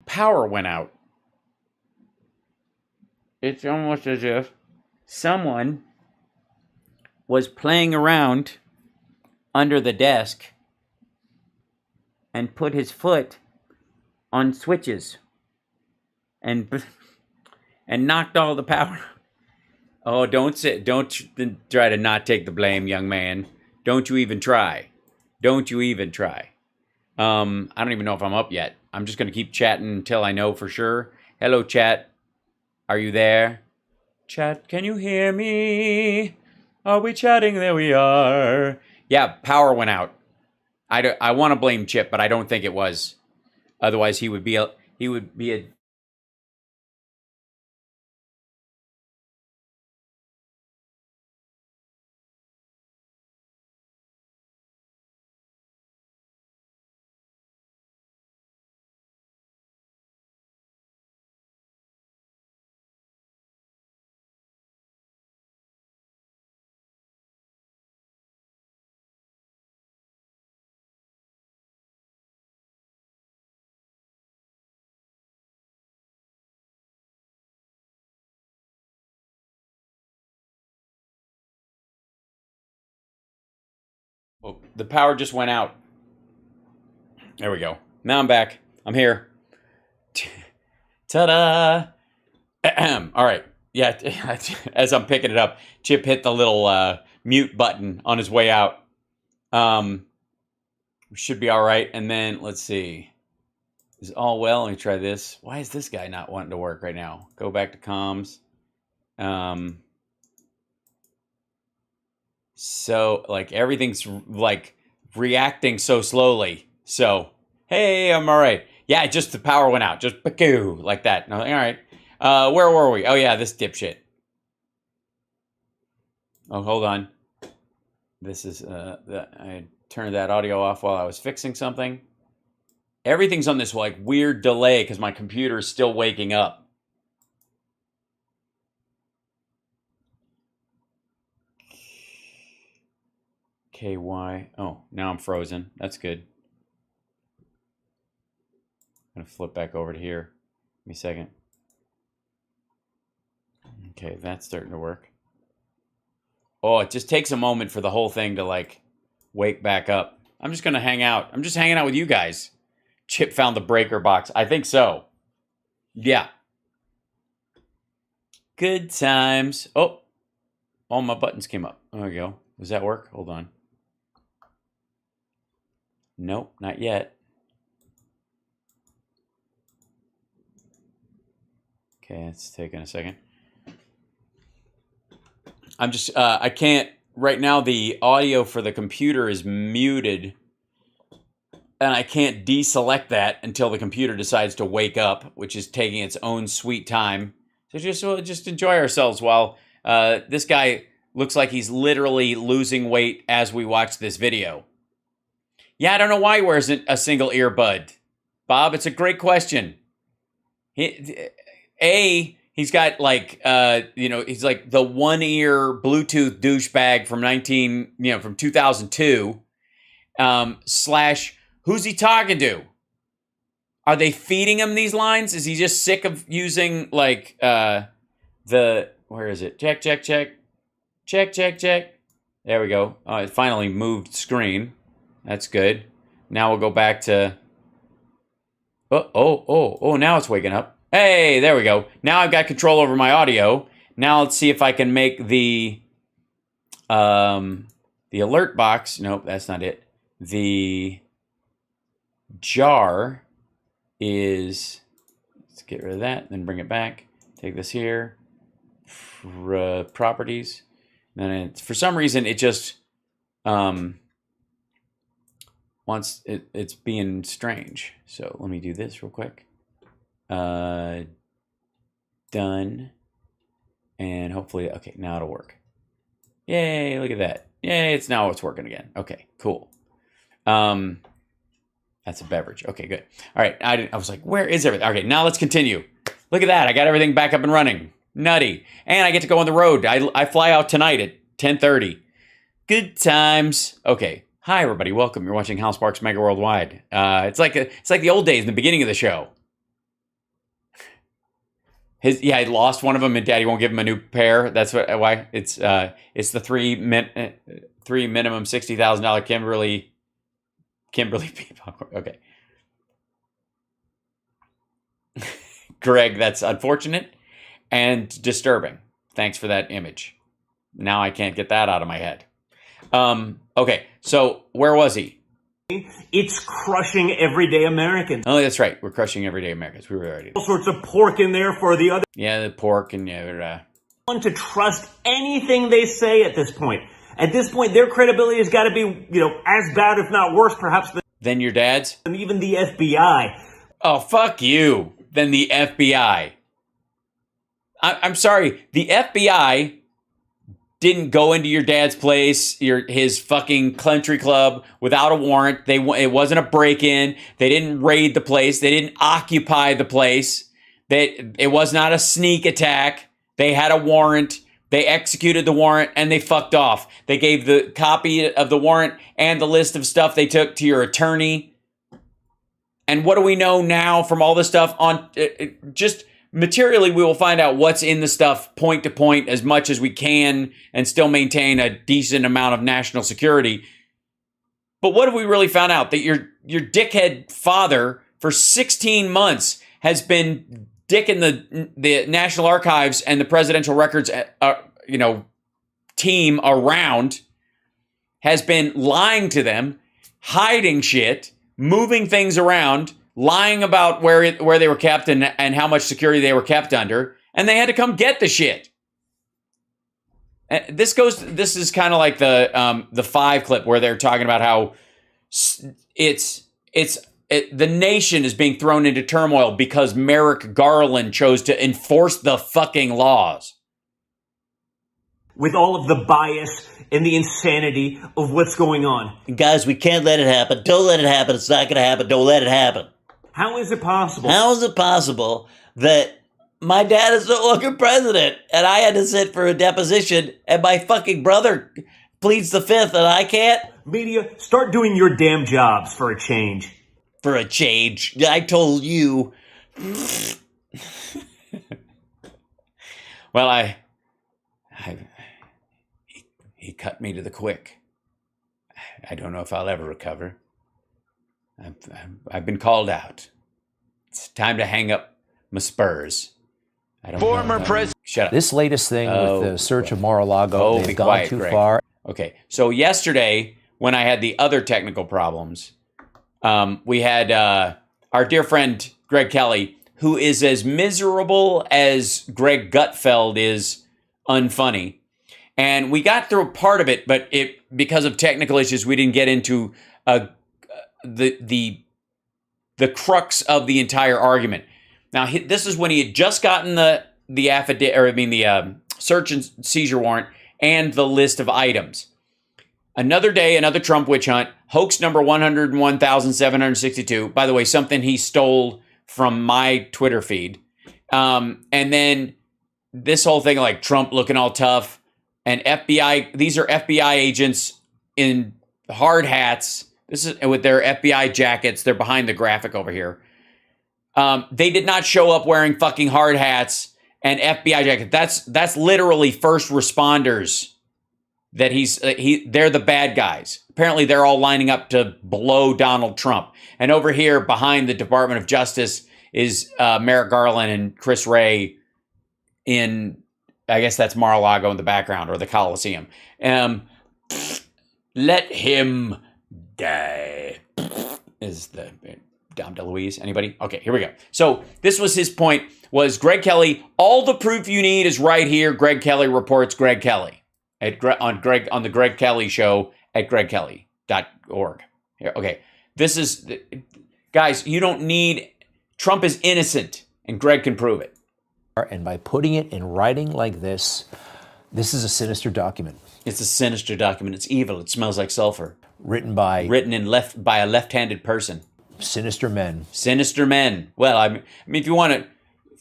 power went out. It's almost as if someone was playing around under the desk and put his foot on switches and knocked all the power. Oh, don't try to not take the blame, young man. Don't you even try. Don't you even try. I don't even know if I'm up yet. I'm just going to keep chatting until I know for sure. Hello, chat. Are you there? Chat, can you hear me? Are we chatting? There we are. Yeah, power went out. I want to blame Chip, but I don't think it was. Otherwise, he would be a Oh, the power just went out. There we go. Now I'm back. I'm here. Ta-da! All right. Yeah, as I'm picking it up, Chip hit the little mute button on his way out. Should be all right. And then, let's see. Is all well? Let me try this. Why is this guy not wanting to work right now? Go back to comms. So, like, everything's, like, reacting so slowly. So, hey, I'm all right. Yeah, just the power went out. Just, bakoo, like that. And I'm like, all right. Where were we? Oh, yeah, this dipshit. Oh, hold on. This is, I turned that audio off while I was fixing something. Everything's on this, like, weird delay because my computer is still waking up. KY. Oh, now I'm frozen. That's good. I'm going to flip back over to here. Give me a second. Okay, that's starting to work. Oh, it just takes a moment for the whole thing to, like, wake back up. I'm just going to hang out. I'm just hanging out with you guys. Chip found the breaker box. I think so. Yeah. Good times. Oh, all my buttons came up. There we go. Does that work? Hold on. Nope, not yet. Okay, it's taking a second. I'm just, I can't, right now the audio for the computer is muted, and I can't deselect that until the computer decides to wake up, which is taking its own sweet time. So just enjoy ourselves while this guy looks like he's literally losing weight as we watch this video. Yeah, I don't know why he wears a single earbud. Bob, it's a great question. He's got like, he's like the one-ear Bluetooth douchebag from 2002. Who's he talking to? Are they feeding him these lines? Is he just sick of using like where is it? Check. There we go. Oh, it finally moved screen. That's good. Now we'll go back to. Oh! Now it's waking up. Hey, there we go. Now I've got control over my audio. Now let's see if I can make the alert box. Nope, that's not it. The jar is. Let's get rid of that. Then bring it back. Take this here. Properties. And then for some reason it just wants it's being strange. So let me do this real quick. Done. And hopefully, okay, now it'll work. Yay, look at that. Yay, it's working again. Okay, cool. That's a beverage. Okay, good. All right, I was like, where is everything? Okay, now let's continue. Look at that. I got everything back up and running. Nutty. And I get to go on the road. I fly out tonight at 10:30. Good times. Okay. Hi, everybody. Welcome. You're watching HAL, SPARKS, MEGAWORLDWIDE. It's like the old days in the beginning of the show. He lost one of them, and Daddy won't give him a new pair. That's why it's the three minimum $60,000 Kimberly people. Okay, Greg, that's unfortunate and disturbing. Thanks for that image. Now I can't get that out of my head. Okay, so where was he? It's crushing everyday Americans. Oh, that's right. We're crushing everyday Americans. We were already. All sorts of pork in there for the other. Yeah, the pork and One to trust anything they say at this point. At this point, their credibility has got to be, as bad, if not worse, perhaps, than your dad's? than even the FBI. Oh, fuck you. Than the FBI. I'm sorry. The FBI didn't go into your dad's place, his fucking country club, without a warrant. It wasn't a break-in. They didn't raid the place. They didn't occupy the place. It was not a sneak attack. They had a warrant. They executed the warrant, and they fucked off. They gave the copy of the warrant and the list of stuff they took to your attorney. And what do we know now from all this stuff? Just materially, we will find out what's in the stuff point to point as much as we can and still maintain a decent amount of national security. But what have we really found out? That your dickhead father for 16 months has been dicking the National Archives and the Presidential Records team around, has been lying to them, hiding shit, moving things around, lying about where they were kept and how much security they were kept under, and they had to come get the shit. This is kind of like the 5 clip where they're talking about how the nation is being thrown into turmoil because Merrick Garland chose to enforce the fucking laws. With all of the bias and the insanity of what's going on. Guys, we can't let it happen. Don't let it happen. It's not going to happen. Don't let it happen. How is it possible? How is it possible that my dad is no longer president and I had to sit for a deposition and my fucking brother pleads the fifth and I can't? Media, start doing your damn jobs for a change. For a change. I told you. Well, he cut me to the quick. I don't know if I'll ever recover. I've been called out. It's time to hang up my spurs. I don't Former know. president. Shut up. This latest thing with the search of Mar-a-Lago, they've gone quiet, too Greg. far. Okay, so yesterday when I had the other technical problems, we had our dear friend Greg Kelly, who is as miserable as Greg Gutfeld is unfunny. And we got through part of it, but because of technical issues, we didn't get into the crux of the entire argument. Now, this is when he had just gotten the affidavit, or the search and seizure warrant and the list of items. Another day, another Trump witch hunt. Hoax number 101,762. By the way, something he stole from my Twitter feed. And then this whole thing, like Trump looking all tough. And FBI, these are FBI agents in hard hats. This is with their FBI jackets. They're behind the graphic over here. They did not show up wearing fucking hard hats and FBI jackets. That's literally first responders. That they're the bad guys. Apparently, they're all lining up to blow Donald Trump. And over here, behind the Department of Justice, is Merrick Garland and Chris Wray in, I guess that's Mar-a-Lago in the background, or the Coliseum. Let him die. Is the Dom DeLuise? Anybody? Okay, here we go. So this was his point, was Greg Kelly, all the proof you need is right here. Greg Kelly reports Greg Kelly. On the Greg Kelly show at gregkelly.org. Okay, this is, guys, you don't need, Trump is innocent and Greg can prove it. And by putting it in writing like this is a sinister document. It's a sinister document. It's evil. It smells like sulfur. Written by a left-handed person. Sinister men. Sinister men. Well, I mean, if you want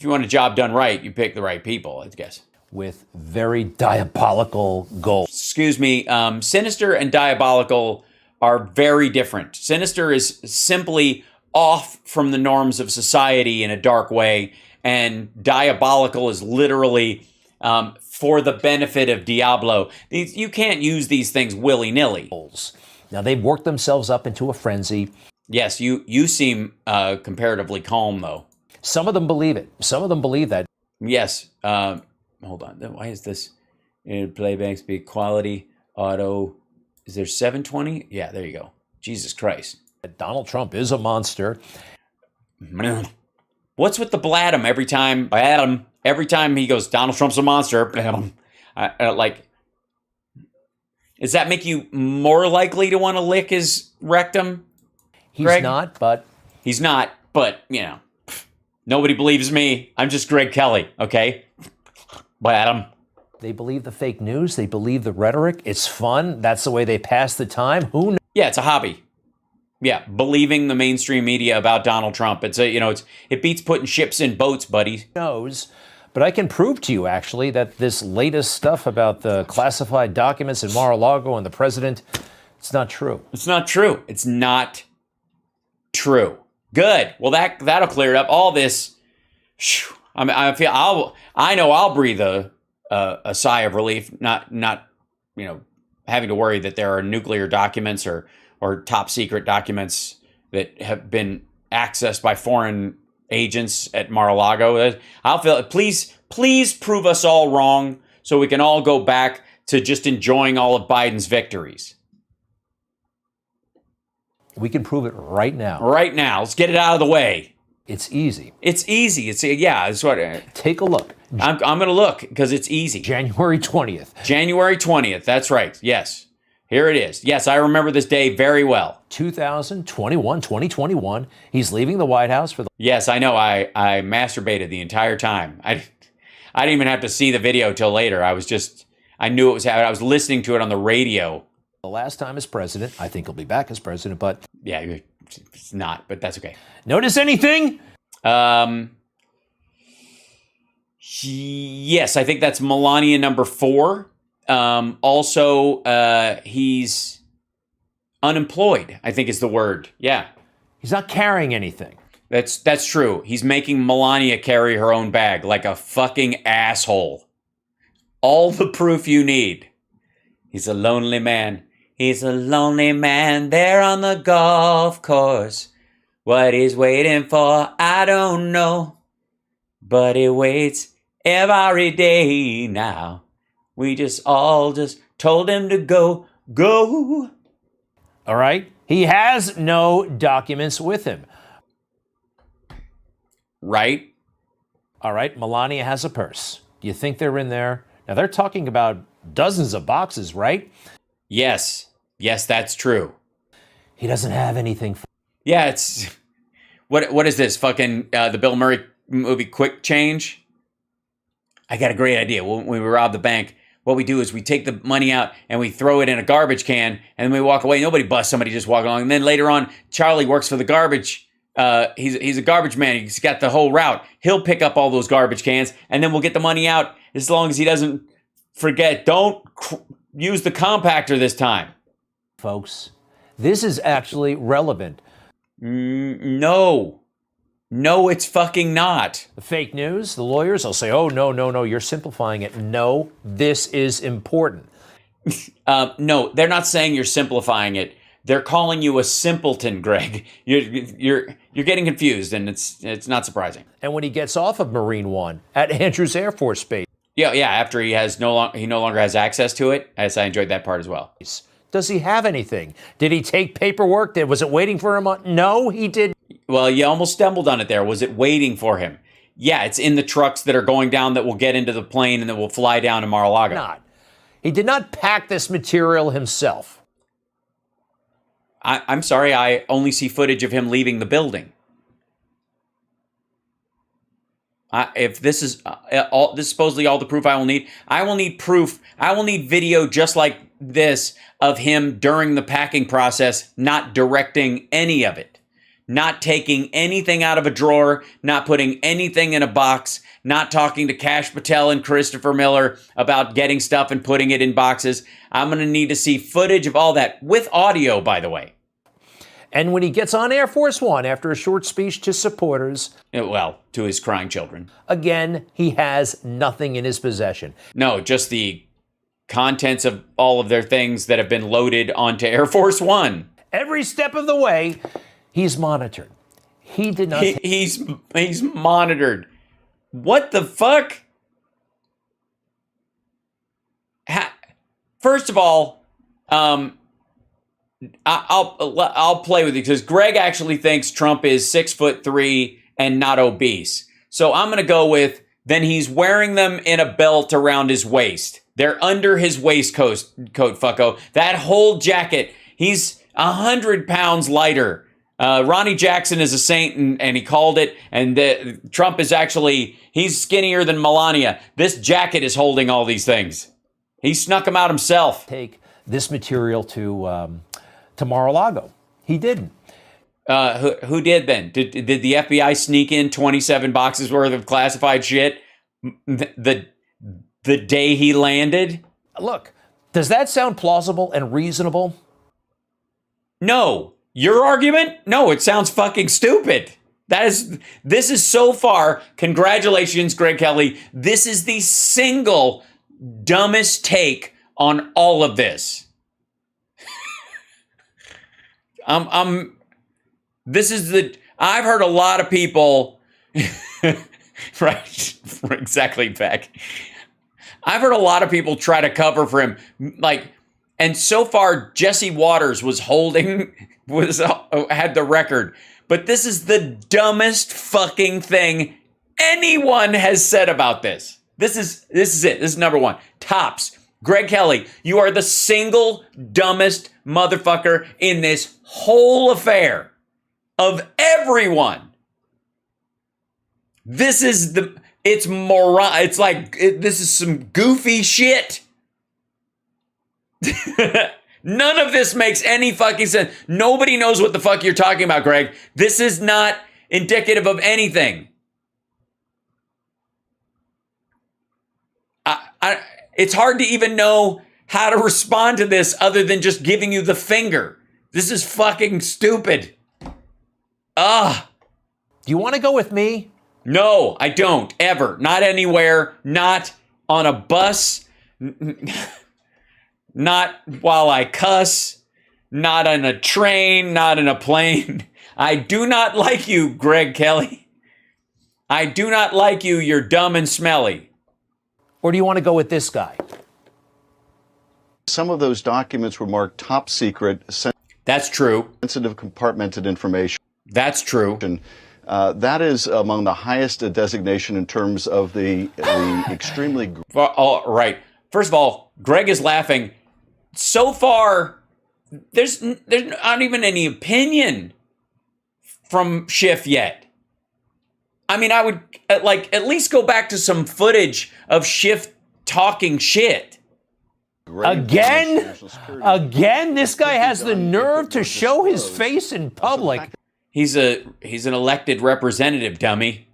a job done right, you pick the right people, I guess. With very diabolical goals. Excuse me. Sinister and diabolical are very different. Sinister is simply off from the norms of society in a dark way, and diabolical is literally for the benefit of Diablo. You can't use these things willy-nilly. Now, they've worked themselves up into a frenzy. Yes, you seem comparatively calm, though. Some of them believe it. Some of them believe that. Yes. Hold on. Why is this? Playback speed, quality, auto. Is there 720? Yeah, there you go. Jesus Christ. Donald Trump is a monster. What's with the blattum every time? Every time he goes, Donald Trump's a monster. Like, does that make you more likely to want to lick his rectum? He's not, but you know, nobody believes me. I'm just Greg Kelly, okay? Blattum. They believe the fake news. They believe the rhetoric. It's fun. That's the way they pass the time. Who knows? Yeah, it's a hobby. Yeah, believing the mainstream media about Donald Trump. It beats putting ships in boats, buddy. Knows. But I can prove to you, actually, that this latest stuff about the classified documents in Mar-a-Lago and the president, it's not true. It's not true. It's not true. Good. Well, that'll clear it up. All this. I know I'll breathe a sigh of relief. Not having to worry that there are nuclear documents or top secret documents that have been accessed by foreign agents at Mar-a-Lago. I'll feel it. Please prove us all wrong so we can all go back to just enjoying all of Biden's victories. We can prove it right now. Right now. Let's get it out of the way. It's easy. It's easy. It's what. Take a look. I'm going to look because it's easy. January 20th. January 20th. That's right. Yes. Here it is. Yes, I remember this day very well. 2021. He's leaving the White House for the... Yes, I know. I masturbated the entire time. I didn't even have to see the video till later. I knew it was happening. I was listening to it on the radio. The last time as president. I think he'll be back as president, but... Yeah, it's not, but that's okay. Notice anything? Yes, I think that's Melania number 4. Also, he's unemployed, I think is the word. Yeah. He's not carrying anything. That's true. He's making Melania carry her own bag like a fucking asshole. All the proof you need. He's a lonely man. He's a lonely man there on the golf course. What he's waiting for, I don't know. But he waits every day now. We just told him to go. All right? He has no documents with him. Right? All right, Melania has a purse. Do you think they're in there? Now, they're talking about dozens of boxes, right? Yes, that's true. He doesn't have anything. Yeah, it's... What is this? Fucking the Bill Murray movie Quick Change? I got a great idea. When we rob the bank, what we do is we take the money out and we throw it in a garbage can, and then we walk away. Nobody busts somebody just walking along. And then later on, Charlie works for the garbage. He's a garbage man. He's got the whole route. He'll pick up all those garbage cans, and then we'll get the money out as long as he doesn't forget. Don't use the compactor this time. Folks, this is actually relevant. No, it's fucking not. The fake news, the lawyers will say, oh, no, you're simplifying it. No, this is important. No, they're not saying you're simplifying it. They're calling you a simpleton, Greg. You're getting confused, and it's not surprising. And when he gets off of Marine One at Andrews Air Force Base. Yeah, after he no longer has access to it. Yes, I enjoyed that part as well. Does he have anything? Did he take paperwork? Was it waiting for him? No, he did. Well, you almost stumbled on it there. Was it waiting for him? Yeah, it's in the trucks that are going down that will get into the plane and that will fly down to Mar-a-Lago. He did not pack this material himself. I'm sorry, I only see footage of him leaving the building. If this is this is supposedly all the proof I will need proof. I will need video just like this of him during the packing process, not directing any of it, not taking anything out of a drawer, not putting anything in a box, not talking to Kash Patel and Christopher Miller about getting stuff and putting it in boxes. I'm going to need to see footage of all that with audio, by the way. And when he gets on Air Force One after a short speech to supporters, well, to his crying children. again, he has nothing in his possession. No, just the contents of all of their things that have been loaded onto Air Force One. Every step of the way, he's monitored. He did not. He's monitored. What the fuck? First of all, I'll play with you because Greg actually thinks Trump is 6'3" and not obese. So I'm going to go with then he's wearing them in a belt around his waist. They're under his waistcoat, fucko. That whole jacket, he's 100 pounds lighter. Ronnie Jackson is a saint, and he called it. And Trump is actually, he's skinnier than Melania. This jacket is holding all these things. He snuck them out himself. Take this material to Mar-a-Lago. He didn't. Who did then? Did the FBI sneak in 27 boxes worth of classified shit the day he landed? Look, does that sound plausible and reasonable? No. Your argument? No, it sounds fucking stupid. This is so far, congratulations, Greg Kelly. This is the single dumbest take on all of this. I've heard a lot of people, right, exactly, Beck. I've heard a lot of people try to cover for him, and so far Jesse Waters had the record, but this is the dumbest fucking thing anyone has said about this. This is it. This is number one. Tops. Greg Kelly, you are the single dumbest motherfucker in this whole affair of everyone. This is it's moron. It's this is some goofy shit. None of this makes any fucking sense. Nobody knows what the fuck you're talking about, Greg. This is not indicative of anything. It's hard to even know how to respond to this other than just giving you the finger. This is fucking stupid. Do you want to go with me? No, I don't. Ever. Not anywhere. Not on a bus. Not while I cuss. Not on a train. Not in a plane. I do not like you, Greg Kelly. I do not like you. You're dumb and smelly. Or do you want to go with this guy? Some of those documents were marked top secret. That's true. Sensitive compartmented information. That's true. That is among the highest designation in terms of the extremely... All right. First of all, Greg is laughing. So far, there's not even any opinion from Schiff yet. I mean, I would at least go back to some footage of Schiff talking shit. Again, this guy has the nerve to show his face in public. He's an elected representative, dummy.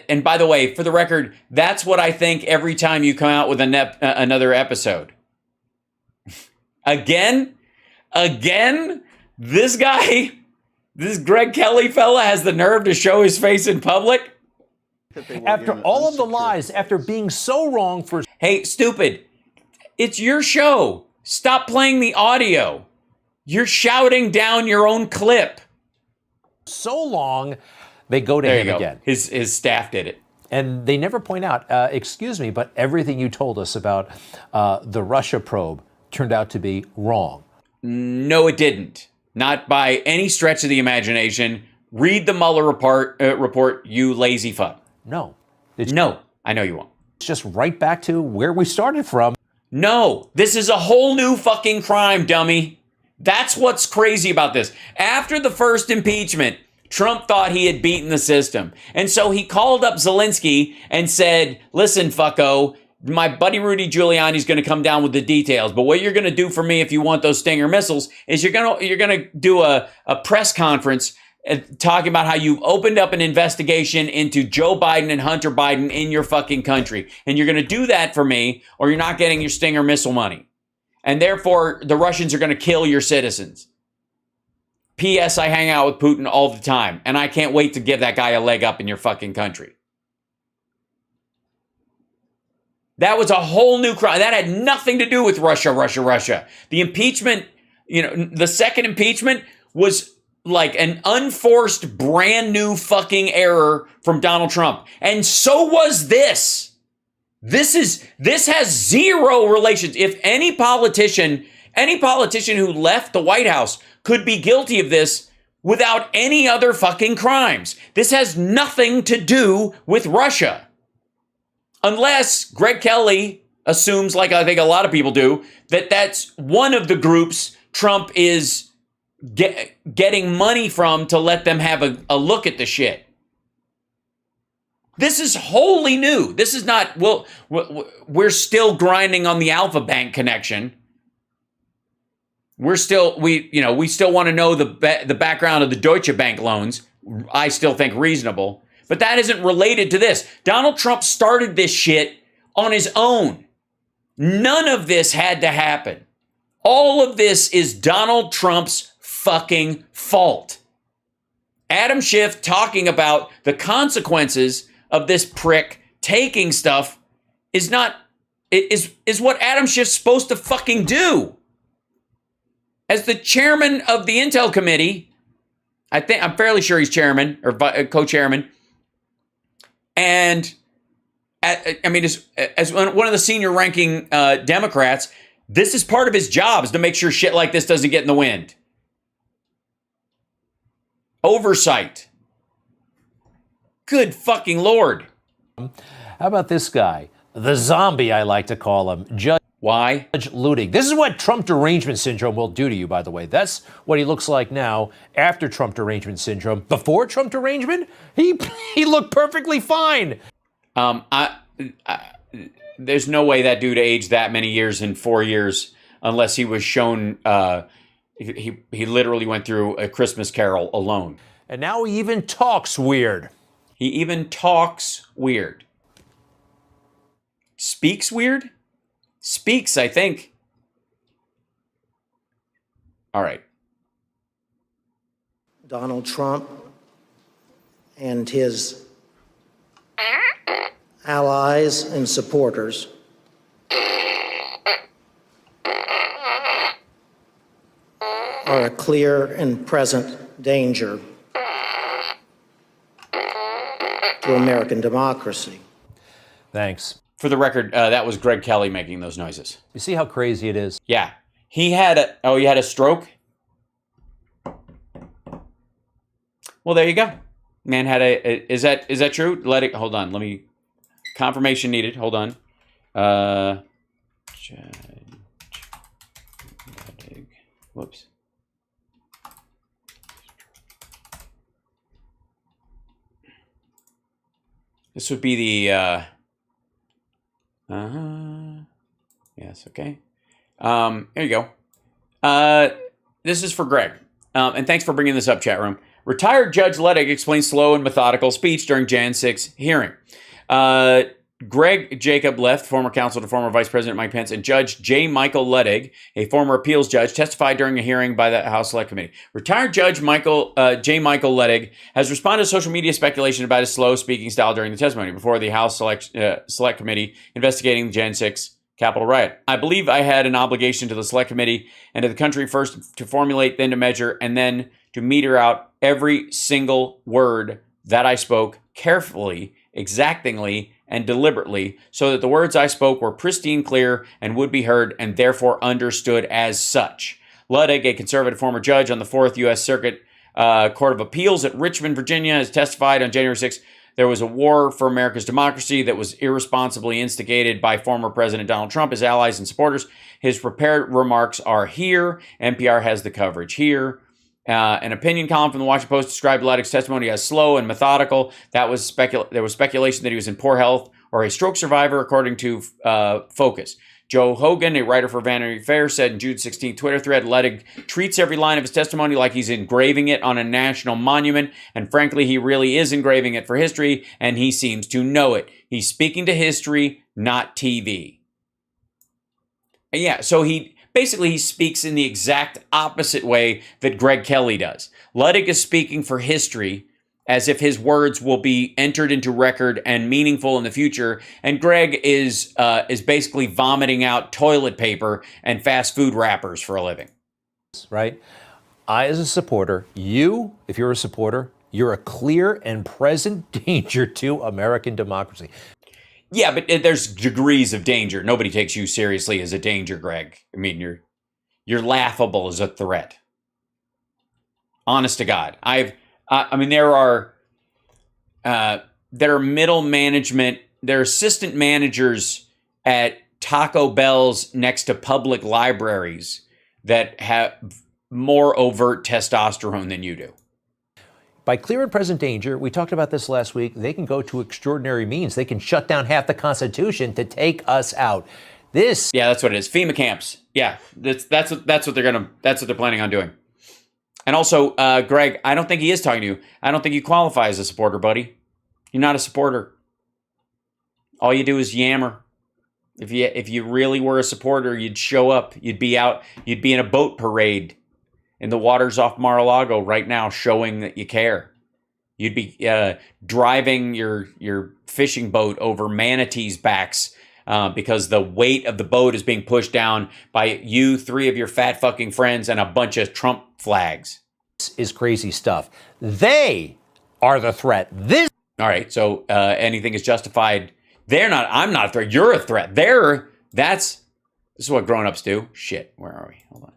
And by the way, for the record, that's what I think every time you come out with another episode. Again, this guy. This Greg Kelly fella has the nerve to show his face in public? After all of the lies, after being so wrong for... Hey, stupid. It's your show. Stop playing the audio. You're shouting down your own clip. So long, they go to him again. His staff did it. And they never point out, excuse me, but everything you told us about the Russia probe turned out to be wrong. No, it didn't. Not by any stretch of the imagination. Read the Mueller report, you lazy fuck. No. I know you won't. It's just right back to where we started from. No, this is a whole new fucking crime, dummy. That's what's crazy about this. After the first impeachment, Trump thought he had beaten the system. And so he called up Zelensky and said, listen, fucko, my buddy Rudy Giuliani is going to come down with the details. But what you're going to do for me if you want those Stinger missiles is you're going to do a press conference talking about how you've opened up an investigation into Joe Biden and Hunter Biden in your fucking country. And you're going to do that for me or you're not getting your Stinger missile money. And therefore, the Russians are going to kill your citizens. P.S. I hang out with Putin all the time, and I can't wait to give that guy a leg up in your fucking country. That was a whole new crime. That had nothing to do with Russia. The impeachment, the second impeachment was like an unforced, brand new fucking error from Donald Trump. And so was this. This has zero relations. If any politician who left the White House could be guilty of this without any other fucking crimes. This has nothing to do with Russia. Unless Greg Kelly assumes, like I think a lot of people do, that that's one of the groups Trump is getting money from to let them have a look at the shit. This is wholly new. This is not, well, we're still grinding on the Alpha Bank connection. We still want to know the background of the Deutsche Bank loans. I still think reasonable. But that isn't related to this. Donald Trump started this shit on his own. None of this had to happen. All of this is Donald Trump's fucking fault. Adam Schiff talking about the consequences of this prick taking stuff is what Adam Schiff's supposed to fucking do. As the chairman of the Intel Committee, I'm fairly sure he's chairman or co-chairman. And as one of the senior ranking Democrats, this is part of his job, is to make sure shit like this doesn't get in the wind. Oversight. Good fucking Lord. How about this guy? The zombie, I like to call him. Why? Judge Luttig. This is what Trump derangement syndrome will do to you, by the way. That's what he looks like now after Trump derangement syndrome. Before Trump derangement, he looked perfectly fine. There's no way that dude aged that many years in 4 years unless he was shown he literally went through A Christmas Carol alone. And now he even talks weird. He even talks weird. Speaks weird? Speaks, I think. All right. Donald Trump and his allies and supporters are a clear and present danger to American democracy. Thanks. For the record, that was Greg Kelly making those noises. You see how crazy it is? Yeah. He had a stroke? Well, there you go. Man had is that true? Hold on. Let me, confirmation needed. Hold on. Whoops. This would be the, yes, okay. Here you go. This is for Greg. And thanks for bringing this up, chat room. Retired Judge Luttig explains slow and methodical speech during Jan 6 hearing. Greg Jacob Left, former counsel to former Vice President Mike Pence, and Judge J. Michael Luttig, a former appeals judge, testified during a hearing by the House Select Committee. Retired Judge J. Michael Luttig has responded to social media speculation about his slow speaking style during the testimony before the House Select Committee investigating the Jan 6 Capitol riot. I believe I had an obligation to the Select Committee and to the country first to formulate, then to measure, and then to meter out every single word that I spoke carefully, exactingly, and deliberately, so that the words I spoke were pristine, clear, and would be heard, and therefore understood as such. Luttig, a conservative former judge on the 4th U.S. Circuit Court of Appeals at Richmond, Virginia, has testified on January 6th there was a war for America's democracy that was irresponsibly instigated by former President Donald Trump, his allies, and supporters. His prepared remarks are here. NPR has the coverage here. An opinion column from the Washington Post described Luttig's testimony as slow and methodical. There was speculation that he was in poor health or a stroke survivor, according to Focus. Joe Hogan, a writer for Vanity Fair, said in June 16th Twitter thread, Luttig treats every line of his testimony like he's engraving it on a national monument, and frankly, he really is engraving it for history, and he seems to know it. He's speaking to history, not TV. Yeah, so Basically, he speaks in the exact opposite way that Greg Kelly does. Luttig is speaking for history as if his words will be entered into record and meaningful in the future, and Greg is basically vomiting out toilet paper and fast food wrappers for a living. Right? I, as a supporter, you, if you're a supporter, you're a clear and present danger to American democracy. Yeah, but there's degrees of danger. Nobody takes you seriously as a danger, Greg. I mean, you're laughable as a threat. Honest to God, I mean, there are middle management, there are assistant managers at Taco Bell's next to public libraries that have more overt testosterone than you do. By clear and present danger, we talked about this last week, they can go to extraordinary means. They can shut down half the Constitution to take us out. Yeah, that's what it is. FEMA camps. Yeah, that's what they're planning on doing. And also, Greg, I don't think he is talking to you. I don't think you qualify as a supporter, buddy. You're not a supporter. All you do is yammer. If you really were a supporter, you'd show up. You'd be out. You'd be in a boat parade in the waters off Mar-a-Lago right now, showing that you care. You'd be driving your fishing boat over manatees' backs because the weight of the boat is being pushed down by you, 3 of your fat fucking friends, and a bunch of Trump flags. This is crazy stuff. They are the threat. All right, so anything is justified. I'm not a threat. You're a threat. This is what grown-ups do. Shit, where are we? Hold on.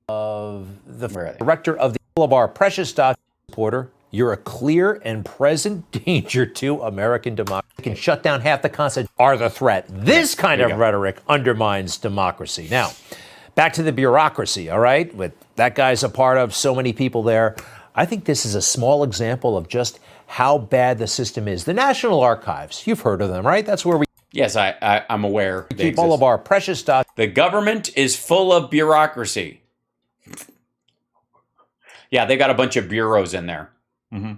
Of the director of our precious stock supporter, you're a clear and present danger to American democracy. Can shut down half the Constitution. Are the threat. This kind of rhetoric undermines democracy. Now, back to the bureaucracy, all right? With that guy's a part of, so many people there. I think this is a small example of just how bad the system is. The National Archives, you've heard of them, right? That's where we Yes, I'm aware. We keep all of our precious stock. The government is full of bureaucracy. Yeah, they got a bunch of bureaus in there. Mm-hmm.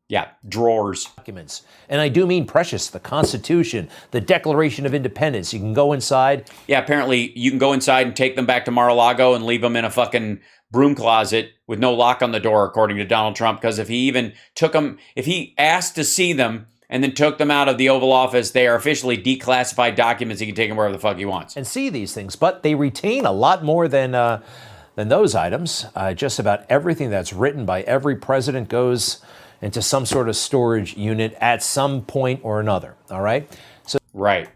Yeah, drawers. Documents. And I do mean precious. The Constitution, the Declaration of Independence. You can go inside. Yeah, apparently you can go inside and take them back to Mar-a-Lago and leave them in a fucking broom closet with no lock on the door, according to Donald Trump, because if he even took them, if he asked to see them and then took them out of the Oval Office, they are officially declassified documents. He can take them wherever the fuck he wants. And see these things, but they retain a lot more than those items. Just about everything that's written by every president goes into some sort of storage unit at some point or another, all right? So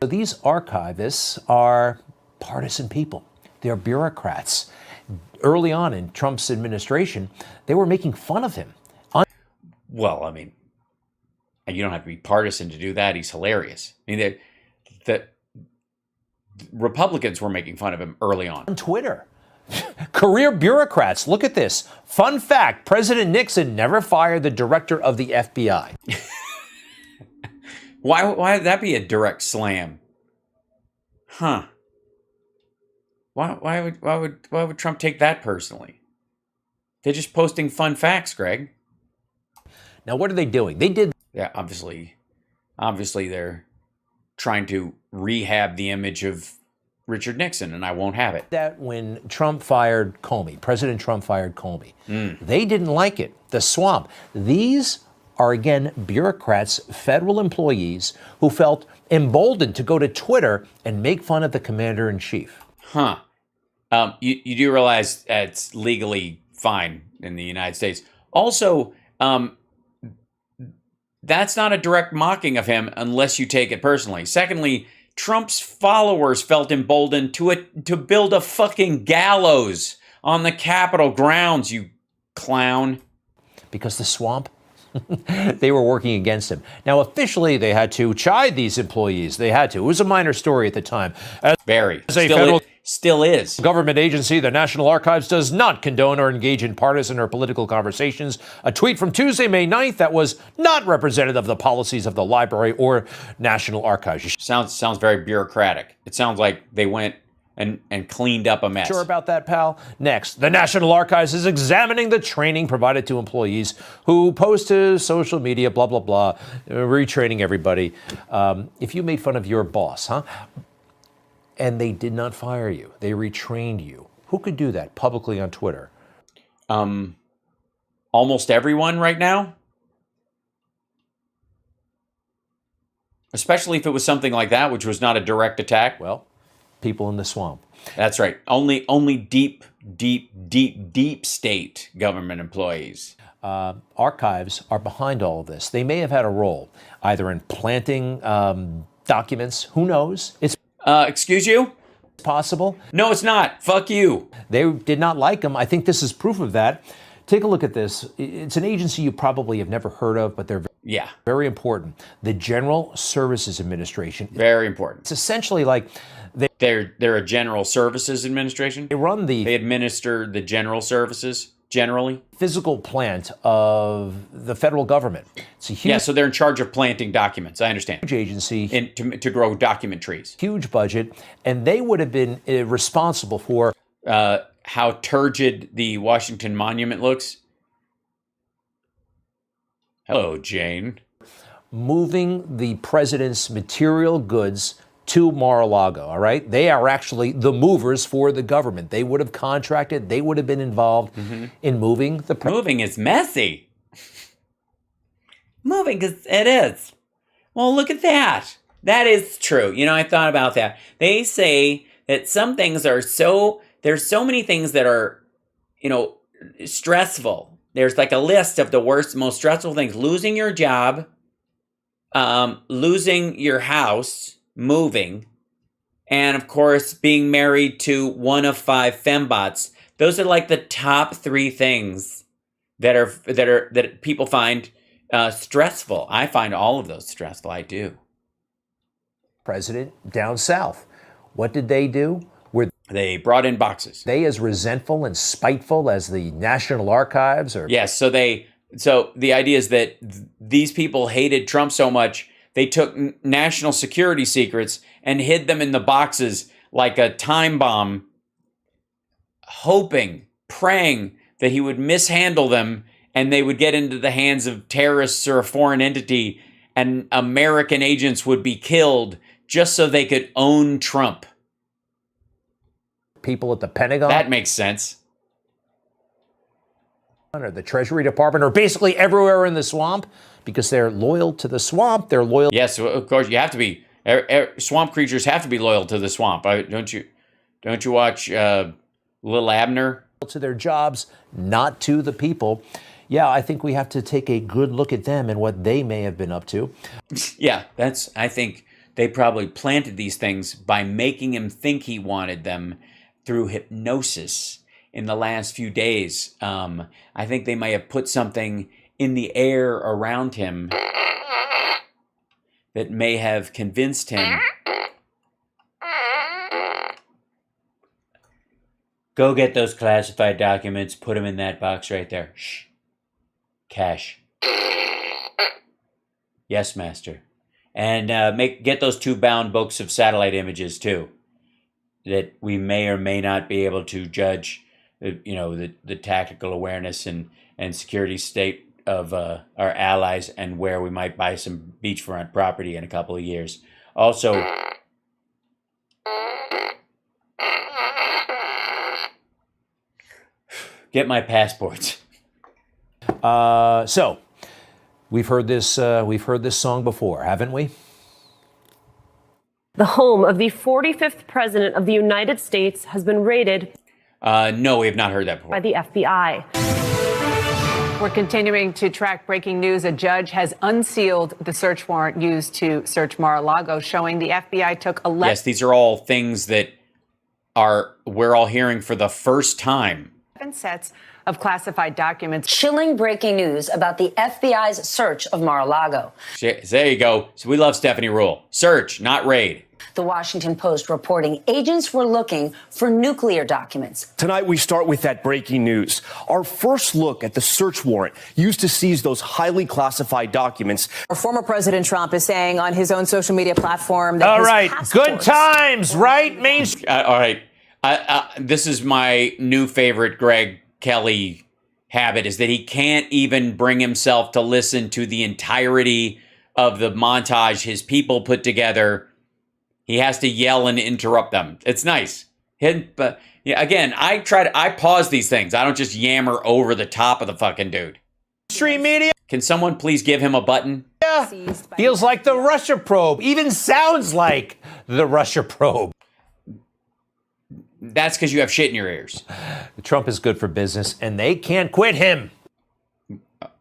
these archivists are partisan people. They're bureaucrats. Early on in Trump's administration, they were making fun of him. Well, I mean, you don't have to be partisan to do that. He's hilarious. I mean, the Republicans were making fun of him early on. On Twitter. Career bureaucrats, look at this. Fun fact, President Nixon never fired the director of the FBI. Why would that be a direct slam? Huh. Why would Trump take that personally? They're just posting fun facts, Greg. Now, what are they doing? They did... Yeah, obviously they're trying to rehab the image of Richard Nixon, and I won't have it. That when Trump fired Comey, President Trump fired Comey, they didn't like it. The swamp. These are, again, bureaucrats, federal employees who felt emboldened to go to Twitter and make fun of the commander-in-chief. Huh. You do realize it's legally fine in the United States. Also, that's not a direct mocking of him unless you take it personally. Secondly, Trump's followers felt emboldened to build a fucking gallows on the Capitol grounds, you clown. Because the swamp, they were working against him. Now, officially, they had to chide these employees. They had to. It was a minor story at the time. Still is. Government agency, the National Archives, does not condone or engage in partisan or political conversations. A tweet from Tuesday, May 9th, that was not representative of the policies of the library or National Archives. Sounds very bureaucratic. It sounds like they went and cleaned up a mess. Sure about that, pal? Next, the National Archives is examining the training provided to employees who post to social media, blah, blah, blah, retraining everybody. If you made fun of your boss, huh? and they did not fire you. They retrained you. Who could do that publicly on Twitter? Almost everyone right now. Especially if it was something like that, which was not a direct attack. Well, people in the swamp. That's right. Only deep state government employees. Archives are behind all of this. They may have had a role, either in planting documents. Who knows? It's Excuse you? possible. No, it's not. Fuck you. They did not like them. I think this is proof of that. Take a look at this. It's an agency you probably have never heard of, but they're very important. The General Services Administration. Very important. It's essentially like They're a general services administration. They administer the general services generally. Physical plant of the federal government. It's a huge so they're in charge of planting documents. I understand. huge agency, to grow document trees. huge budget, and they would have been responsible for How turgid the Washington Monument looks. Hello, Jane. moving the president's material goods to Mar-a-Lago, all right? They are actually the movers for the government. They would have contracted, they would have been involved in moving the Moving is messy. Moving it is. Well, look at that. That is true. You know, I thought about that. They say that some things are there's so many things that are, stressful. There's like a list of the worst, most stressful things. Losing your job, losing your house, moving, and of course, being married to one of 5 fembots. Those are like the top 3 things that people find stressful. I find all of those stressful. I do. president down south. What did they do? Were They brought in boxes. they as resentful and spiteful as the National Archives? Or Yes. So the idea is that these people hated Trump so much, they took national security secrets and hid them in the boxes like a time bomb, hoping, praying that he would mishandle them and they would get into the hands of terrorists or a foreign entity and American agents would be killed just so they could own Trump. people at the Pentagon That makes sense. or the Treasury Department, or basically everywhere in the swamp, because they're loyal to the swamp. They're loyal Yes, of course you have to be. Swamp creatures have to be loyal to the swamp. Don't you watch Little Abner? to their jobs, not to the people. Yeah, I think we have to take a good look at them and what they may have been up to. Yeah, I think they probably planted these things by making him think he wanted them through hypnosis in the last few days. I think they may have put something in the air around him that may have convinced him. Go get those classified documents, put them in that box right there. Shh. Cash. Yes, master. And get those 2 bound books of satellite images too, that we may or may not be able to judge, the tactical awareness and security state of our allies and where we might buy some beachfront property in a couple of years. Also, get my passports. So, we've heard this song before, haven't we? The home of the 45th President of the United States has been raided No, we have not heard that before. by the FBI. We're continuing to track breaking news. A judge has unsealed the search warrant used to search Mar-a-Lago, showing the FBI took 11... Yes, these are all things that we're all hearing for the first time. sets of classified documents. Chilling breaking news about the FBI's search of Mar-a-Lago. There you go. So we love Stephanie Rule. Search, not raid. The Washington Post reporting agents were looking for nuclear documents. Tonight, we start with that breaking news. Our first look at the search warrant used to seize those highly classified documents. Former President Trump is saying on his own social media platform that All his right, good passports- times, right? Main Street. All right. This is my new favorite Greg Kelly habit, is that he can't even bring himself to listen to the entirety of the montage his people put together He has to yell and interrupt them. It's nice. But yeah, again, I pause these things. I don't just yammer over the top of the fucking dude. Stream media. Can someone please give him a button? Yeah. Feels like the Russia probe. Even sounds like the Russia probe. That's because you have shit in your ears. Trump is good for business, and they can't quit him.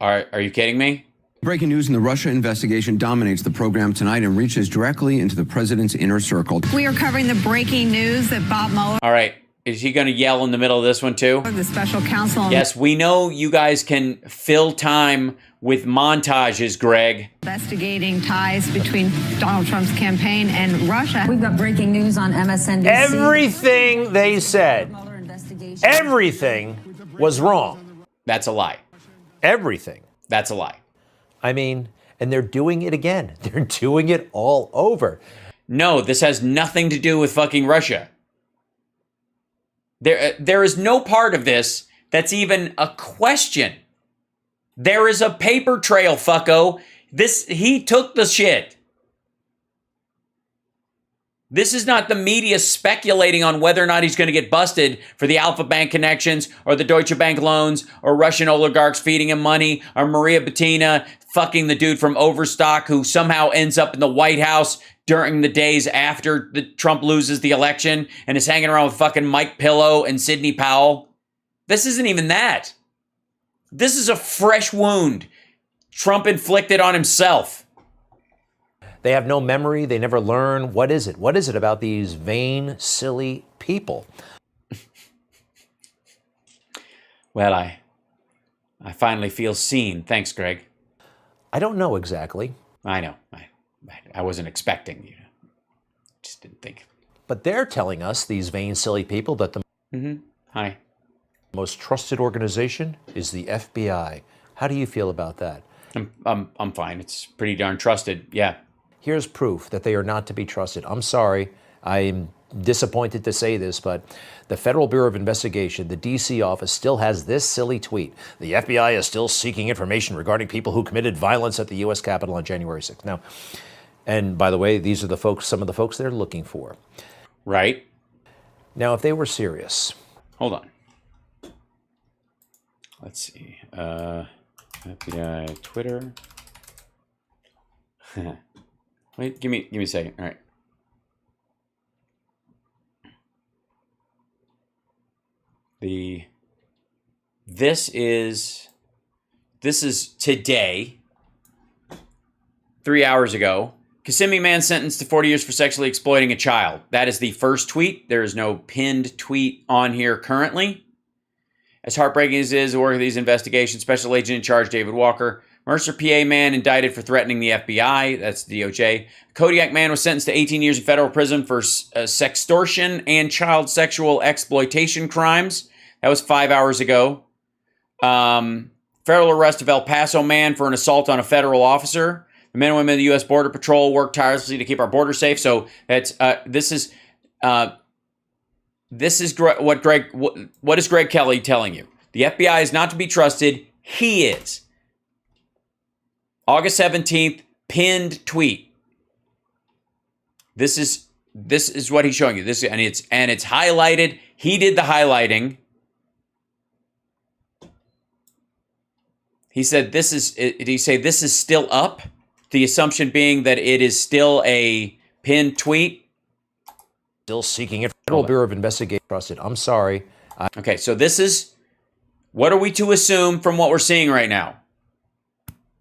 Are you kidding me? Breaking news in the Russia investigation dominates the program tonight and reaches directly into the president's inner circle. We are covering the breaking news that Bob Mueller, All right. Is he going to yell in the middle of this one too? the special counsel, Yes, we know you guys can fill time with montages, Greg. investigating ties between Donald Trump's campaign and Russia. We've got breaking news on MSNBC. Everything they said, everything was wrong. That's a lie. Everything. That's a lie. I mean, and they're doing it again. They're doing it all over. No, this has nothing to do with fucking Russia. There is no part of this that's even a question. There is a paper trail, fucko. He took the shit. This is not the media speculating on whether or not he's going to get busted for the Alpha Bank connections or the Deutsche Bank loans or Russian oligarchs feeding him money or Maria Butina fucking the dude from Overstock who somehow ends up in the White House during the days after Trump loses the election and is hanging around with fucking Mike Pillow and Sidney Powell. This isn't even that. This is a fresh wound Trump inflicted on himself. They have no memory. They never learn. What is it? What is it about these vain, silly people? Well, I finally feel seen. Thanks, Greg. I don't know exactly. I know. I wasn't expecting you. Just didn't think. But they're telling us, these vain, silly people, that the Hi. most trusted organization is the FBI. How do you feel about that? I'm fine. It's pretty darn trusted. Yeah. Here's proof that they are not to be trusted. I'm sorry. I'm disappointed to say this, but the Federal Bureau of Investigation, the D.C. office, still has this silly tweet. The FBI is still seeking information regarding people who committed violence at the U.S. Capitol on January 6th. Now, and by the way, these are the folks, some of the folks they're looking for. Right. Now, if they were serious. Hold on. Let's see. FBI Twitter. Wait, give me a second. All right. This is today, 3 hours ago. Kissimmee man sentenced to 40 years for sexually exploiting a child. That is the first tweet. There is no pinned tweet on here currently. As heartbreaking as it is, the work of these investigations, Special Agent in Charge David Walker, Mercer, PA man indicted for threatening the FBI. That's DOJ. Kodiak man was sentenced to 18 years in federal prison for sextortion and child sexual exploitation crimes. That was 5 hours ago. Federal arrest of El Paso man for an assault on a federal officer. The men and women of the U.S. Border Patrol work tirelessly to keep our border safe. So that's this is what is Greg Kelly telling you? The FBI is not to be trusted. He is. August 17th, pinned tweet. This is what he's showing you. This and it's highlighted. He did the highlighting. He said this is still up? The assumption being that it is still a pinned tweet. Still seeking it. Federal Bureau of Investigation trusted. I'm sorry. Okay, so this is, what are we to assume from what we're seeing right now?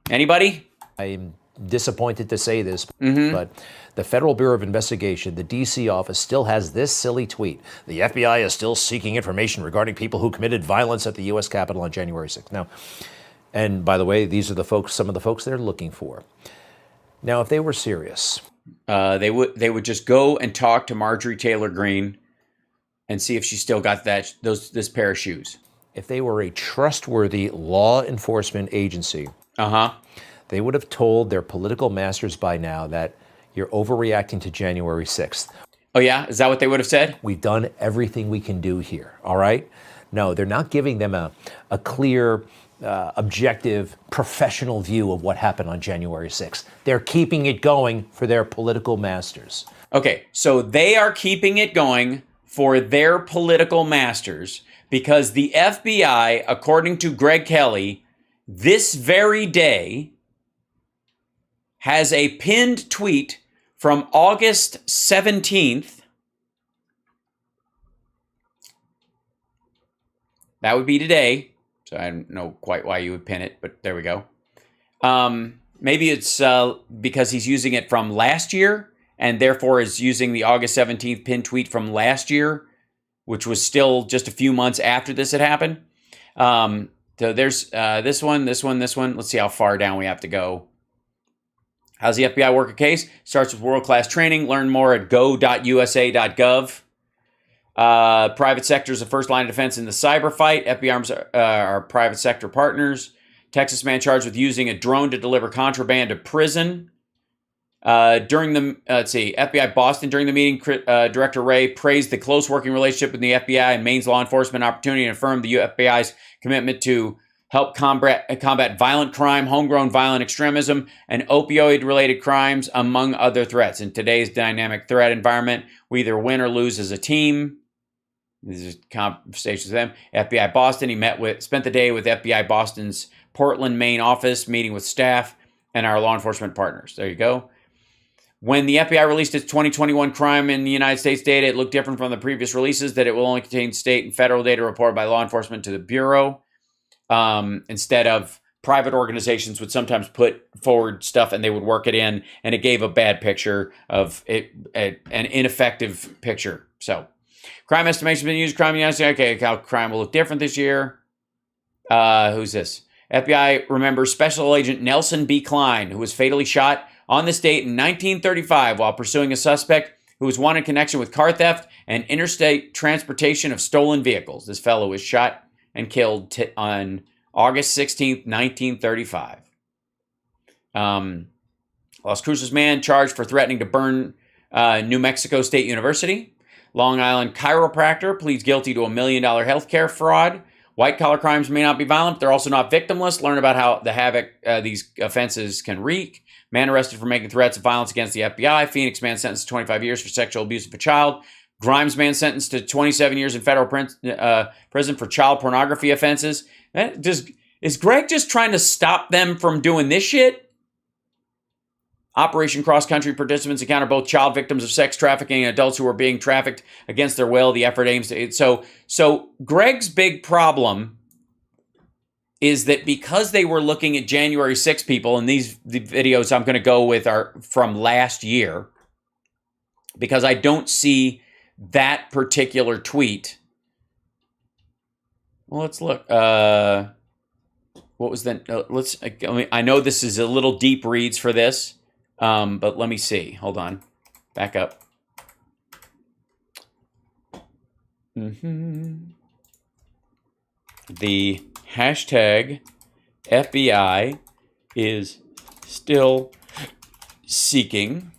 Anybody? I'm disappointed to say this, but the Federal Bureau of Investigation, the D.C. office, still has this silly tweet. The FBI is still seeking information regarding people who committed violence at the U.S. Capitol on January 6th. Now, and by the way, these are the folks, some of the folks they're looking for. Now, if they were serious, they would just go and talk to Marjorie Taylor Greene and see if she still got this pair of shoes. If they were a trustworthy law enforcement agency, they would have told their political masters by now that you're overreacting to January 6th. Oh, yeah? Is that what they would have said? We've done everything we can do here, all right? No, they're not giving them a clear objective, professional view of what happened on January 6th. They're keeping it going for their political masters. Okay, so they are keeping it going for their political masters because the FBI, according to Greg Kelly, this very day has a pinned tweet from August 17th. That would be today. So I don't know quite why you would pin it, but there we go. Maybe it's because he's using it from last year and therefore is using the August 17th pinned tweet from last year, which was still just a few months after this had happened. So there's this one. Let's see how far down we have to go. How's the FBI work a case? Starts with world-class training. Learn more at go.usa.gov. Private sector is the first line of defense in the cyber fight. FBI arms are private sector partners. Texas man charged with using a drone to deliver contraband to prison. FBI Boston, during the meeting, Director Wray praised the close working relationship with the FBI and Maine's law enforcement opportunity and affirmed the FBI's commitment to help combat violent crime, homegrown violent extremism, and opioid-related crimes, among other threats. In today's dynamic threat environment, we either win or lose as a team. These are conversations with them. FBI Boston, he spent the day with FBI Boston's Portland, Maine office, meeting with staff and our law enforcement partners. There you go. When the FBI released its 2021 crime in the United States data, it looked different from the previous releases, that it will only contain state and federal data reported by law enforcement to the Bureau. Instead of private organizations would sometimes put forward stuff and they would work it in, and it gave a bad picture of it, an ineffective picture. So crime estimation has been used. Crime in the United States. Okay, how crime will look different this year. Who's this? FBI remembers Special Agent Nelson B. Klein, who was fatally shot on this date in 1935 while pursuing a suspect who was wanted in connection with car theft and interstate transportation of stolen vehicles. This fellow was shot and killed on August 16th, 1935. Las Cruces man charged for threatening to burn New Mexico State University. Long Island chiropractor pleads guilty to $1 million healthcare fraud. White-collar crimes may not be violent, but they're also not victimless. Learn about how the havoc these offenses can wreak. Man arrested for making threats of violence against the FBI. Phoenix man sentenced to 25 years for sexual abuse of a child. Grimes man sentenced to 27 years in federal prison for child pornography offenses. Is Greg just trying to stop them from doing this shit? Operation Cross Country participants encounter both child victims of sex trafficking and adults who are being trafficked against their will. The effort aims to... So Greg's big problem is that because they were looking at January 6 people, and the videos I'm going to go with are from last year, because I don't see that particular tweet. Well, let's look. What was that? I know this is a little deep reads for this, but let me see. Hold on. Back up. The hashtag FBI is still seeking.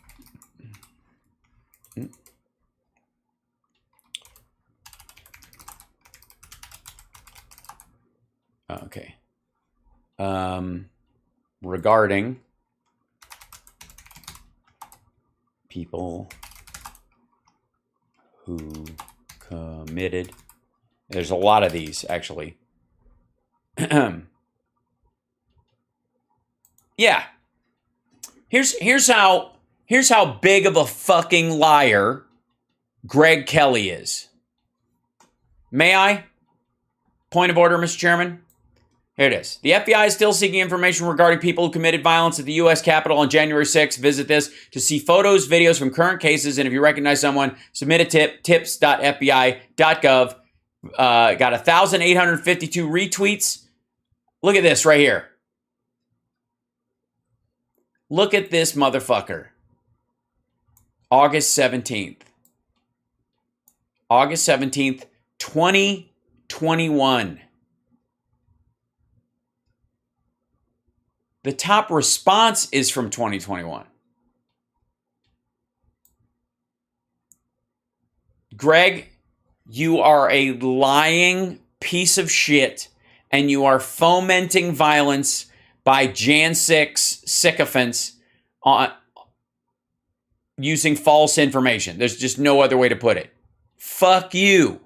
Okay. Regarding people who committed, there's a lot of these actually. Yeah. Here's how big of a fucking liar Greg Kelly is. May I? Point of order, Mr. Chairman. Here it is. The FBI is still seeking information regarding people who committed violence at the U.S. Capitol on January 6th. Visit this to see photos, videos from current cases, and if you recognize someone, submit a tip, tips.fbi.gov. Got 1,852 retweets. Look at this right here. Look at this motherfucker. August 17th. August 17th, 2021. The top response is from 2021. Greg, you are a lying piece of shit, and you are fomenting violence by Jan 6 sycophants using false information. There's just no other way to put it. Fuck you.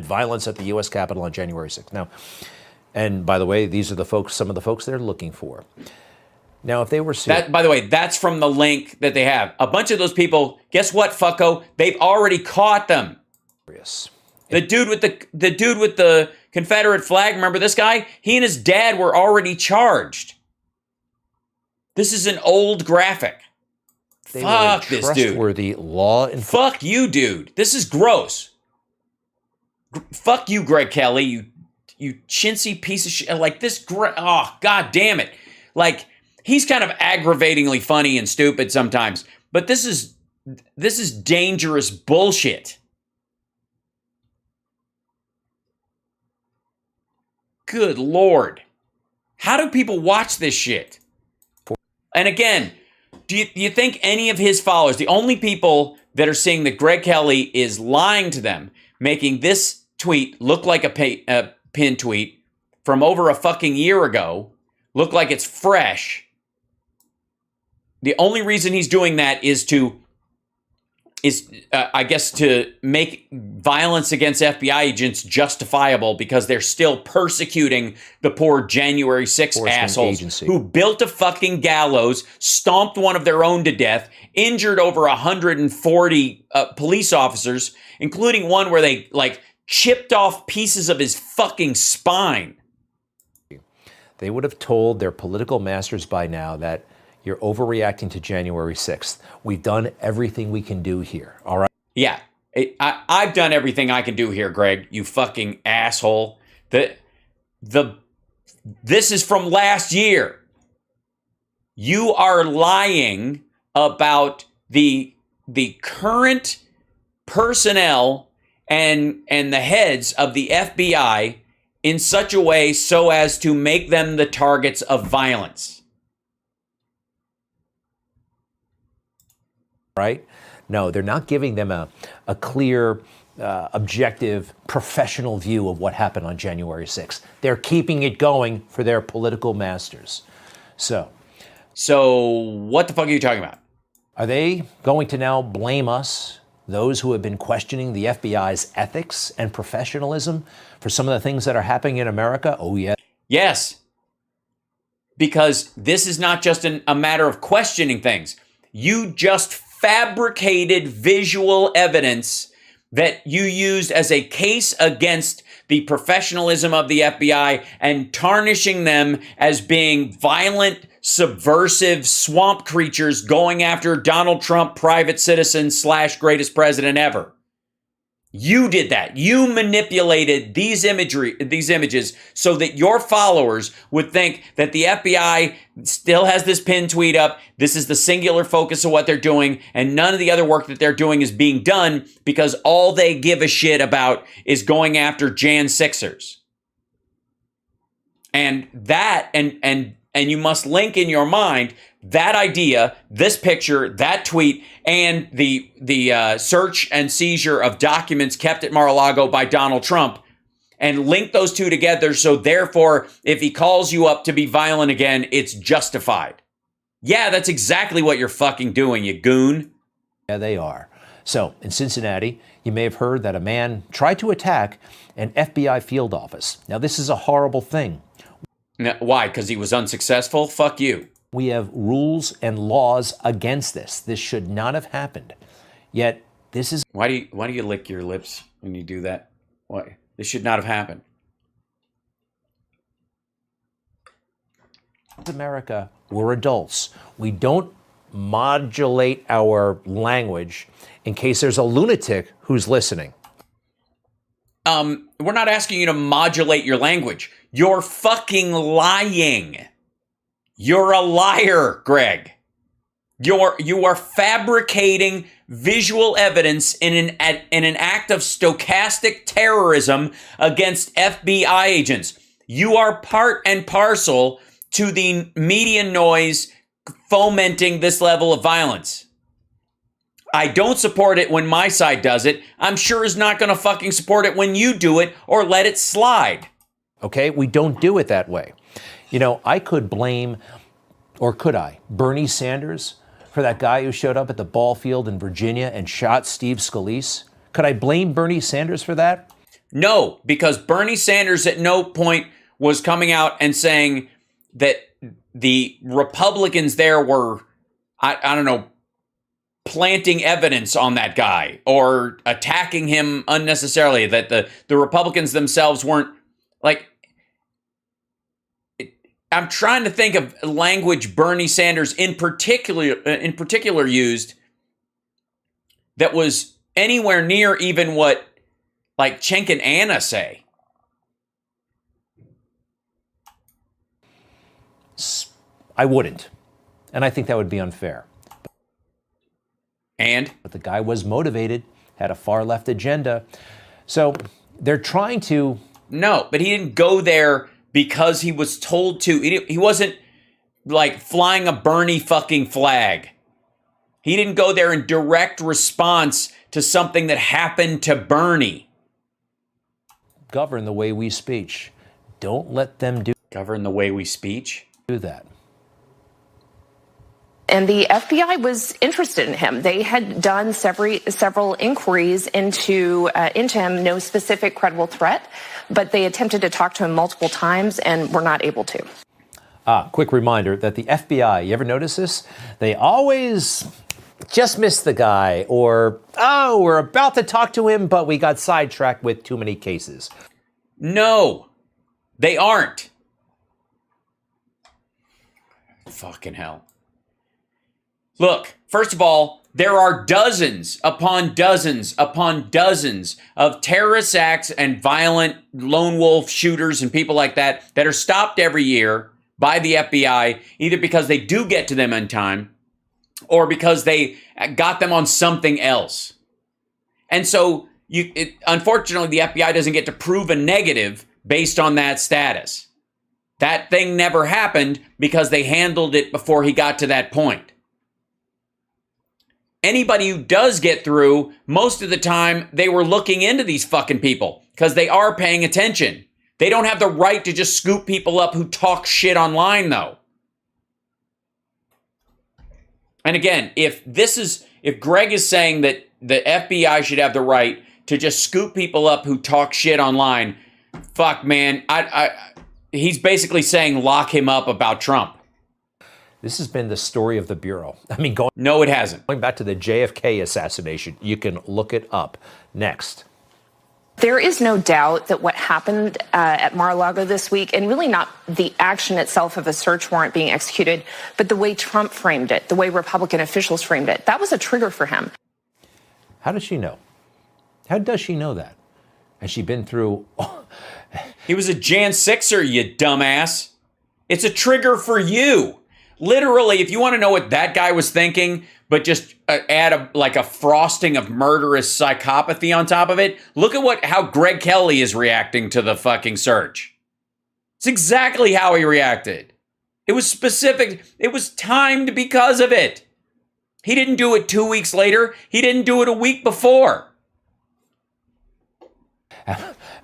Violence at the U.S. Capitol on January 6th. Now, and by the way, these are the folks, some of the folks they're looking for. Now, if they were that, by the way, that's from the link that they have. A bunch of those people, guess what, fucko? They've already caught them. The dude with the Confederate flag, remember this guy? He and his dad were already charged. This is an old graphic. Fuck this dude. Trustworthy law and fuck you, dude. This is gross. Fuck you, Greg Kelly. You chintzy piece of shit. Like this. Oh, god damn it. Like he's kind of aggravatingly funny and stupid sometimes, but this is dangerous bullshit. Good Lord. How do people watch this shit? And again, do you think any of his followers, the only people that are seeing that Greg Kelly is lying to them, making this tweet look like a pin tweet from over a fucking year ago, look like it's fresh, the only reason he's doing that is I guess to make violence against FBI agents justifiable because they're still persecuting the poor January 6th assholes who built a fucking gallows, stomped one of their own to death, injured over 140 police officers, including one where they like chipped off pieces of his fucking spine. They would have told their political masters by now that you're overreacting to January 6th. We've done everything we can do here, all right? Yeah, I've done everything I can do here, Greg, you fucking asshole. This is from last year. You are lying about the current personnel and the heads of the FBI in such a way so as to make them the targets of violence. Right? No, they're not giving them a clear, objective, professional view of what happened on January 6th. They're keeping it going for their political masters. So what the fuck are you talking about? Are they going to now blame us, those who have been questioning the FBI's ethics and professionalism, for some of the things that are happening in America? Oh, yeah. Yes. Because this is not just a matter of questioning things. You just fabricated visual evidence that you used as a case against the professionalism of the FBI and tarnishing them as being violent, subversive swamp creatures going after Donald Trump, private citizen / greatest president ever. You did that. You manipulated these images so that your followers would think that the FBI still has this pinned tweet up. This is the singular focus of what they're doing, and none of the other work that they're doing is being done because all they give a shit about is going after Jan 6ers. And that, and you must link in your mind that idea, this picture, that tweet, and the search and seizure of documents kept at Mar-a-Lago by Donald Trump, and link those two together so therefore, if he calls you up to be violent again, it's justified. Yeah, that's exactly what you're fucking doing, you goon. Yeah, they are. So, in Cincinnati, you may have heard that a man tried to attack an FBI field office. Now, this is a horrible thing. Now, why? Because he was unsuccessful? Fuck you. We have rules and laws against this. This should not have happened. Yet, this is... Why do you lick your lips when you do that? Why? This should not have happened. America, we're adults. We don't modulate our language in case there's a lunatic who's listening. We're not asking you to modulate your language. You're fucking lying. You're a liar, Greg. You are fabricating visual evidence in an act of stochastic terrorism against FBI agents. You are part and parcel to the media noise fomenting this level of violence. I don't support it when my side does it. I'm sure is not going to fucking support it when you do it or let it slide. Okay? We don't do it that way. You know, I could blame, or could I, Bernie Sanders for that guy who showed up at the ball field in Virginia and shot Steve Scalise? Could I blame Bernie Sanders for that? No, because Bernie Sanders at no point was coming out and saying that the Republicans there were, I don't know, planting evidence on that guy or attacking him unnecessarily, that the Republicans themselves weren't, like, I'm trying to think of language Bernie Sanders in particular used that was anywhere near even what like Cenk and Anna say. I wouldn't. And I think that would be unfair. But the guy was motivated, had a far left agenda. So they're trying to... No, but he didn't go there because he was told to. He wasn't like flying a Bernie fucking flag. He didn't go there in direct response to something that happened to Bernie. Govern the way we speak. Don't let them do... Govern the way we speak? Do that. And the FBI was interested in him. They had done several inquiries into him, no specific credible threat, but they attempted to talk to him multiple times and were not able to. Quick reminder that the FBI, you ever notice this? They always just missed the guy, or, oh, we're about to talk to him, but we got sidetracked with too many cases. No, they aren't. Fucking hell. Look, first of all, there are dozens upon dozens upon dozens of terrorist acts and violent lone wolf shooters and people like that that are stopped every year by the FBI, either because they do get to them in time or because they got them on something else. And so, unfortunately, the FBI doesn't get to prove a negative based on that status. That thing never happened because they handled it before he got to that point. Anybody who does get through, most of the time, they were looking into these fucking people because they are paying attention. They don't have the right to just scoop people up who talk shit online, though. And again, if Greg is saying that the FBI should have the right to just scoop people up who talk shit online, fuck, man, he's basically saying lock him up about Trump. This has been the story of the Bureau. I mean, no, it hasn't. Going back to the JFK assassination, you can look it up. Next. There is no doubt that what happened at Mar-a-Lago this week, and really not the action itself of a search warrant being executed, but the way Trump framed it, the way Republican officials framed it, that was a trigger for him. How does she know? How does she know that? Has she been through... He was a Jan 6er, you dumbass. It's a trigger for you. Literally, if you want to know what that guy was thinking, but just add a frosting of murderous psychopathy on top of it, look at how Greg Kelly is reacting to the fucking search. It's exactly how he reacted. It was specific. It was timed because of it. He didn't do it 2 weeks later. He didn't do it a week before.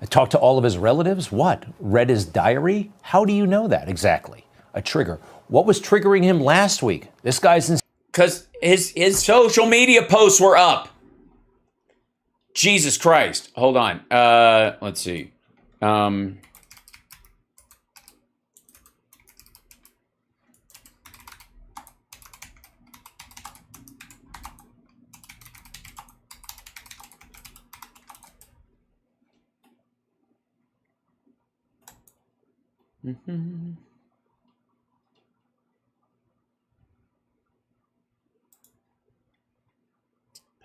Talk to all of his relatives? What? Read his diary? How do you know that exactly? A trigger. What was triggering him last week? This guy's in... Because his social media posts were up. Jesus Christ. Hold on. Let's see.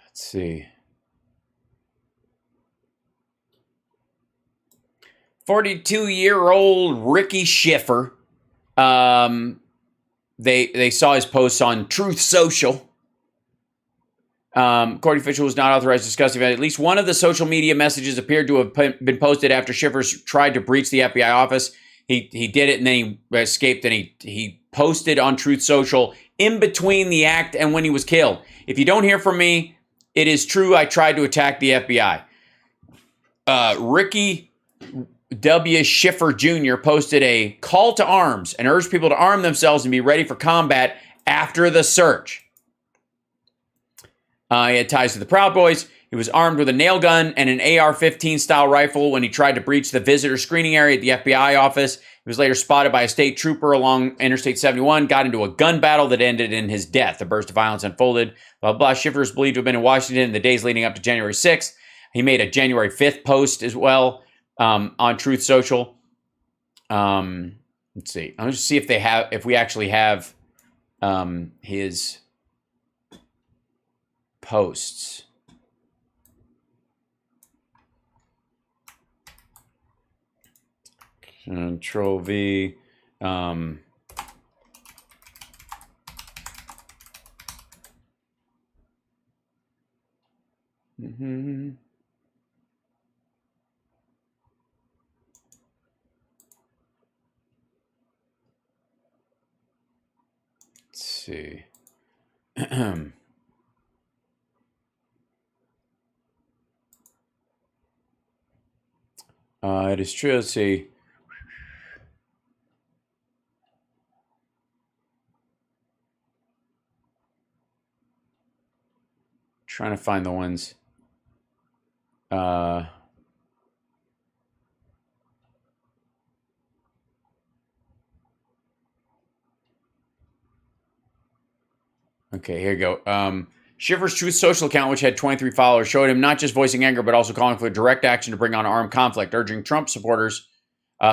Let's see. 42-year-old Ricky Schiffer. They saw his posts on Truth Social. Court official was not authorized to discuss the event. At least one of the social media messages appeared to have been posted after Schiffer tried to breach the FBI office. He did it and then he escaped, and he posted on Truth Social in between the act and when he was killed. If you don't hear from me, it is true I tried to attack the FBI. Ricky W. Schiffer Jr. posted a call to arms and urged people to arm themselves and be ready for combat after the search. He had ties to the Proud Boys. He was armed with a nail gun and an AR-15 style rifle when he tried to breach the visitor screening area at the FBI office. He was later spotted by a state trooper along Interstate 71, got into a gun battle that ended in his death. A burst of violence unfolded. Blah, blah. Schiffer is believed to have been in Washington in the days leading up to January 6th. He made a January 5th post as well on Truth Social. Let's see. I'm just see if we actually have his posts. Control V. Let's see. It is true. Let's see. Trying to find the ones. Okay, here you go. Schiffer's Truth Social account, which had 23 followers, showed him not just voicing anger, but also calling for direct action to bring on armed conflict, urging Trump supporters,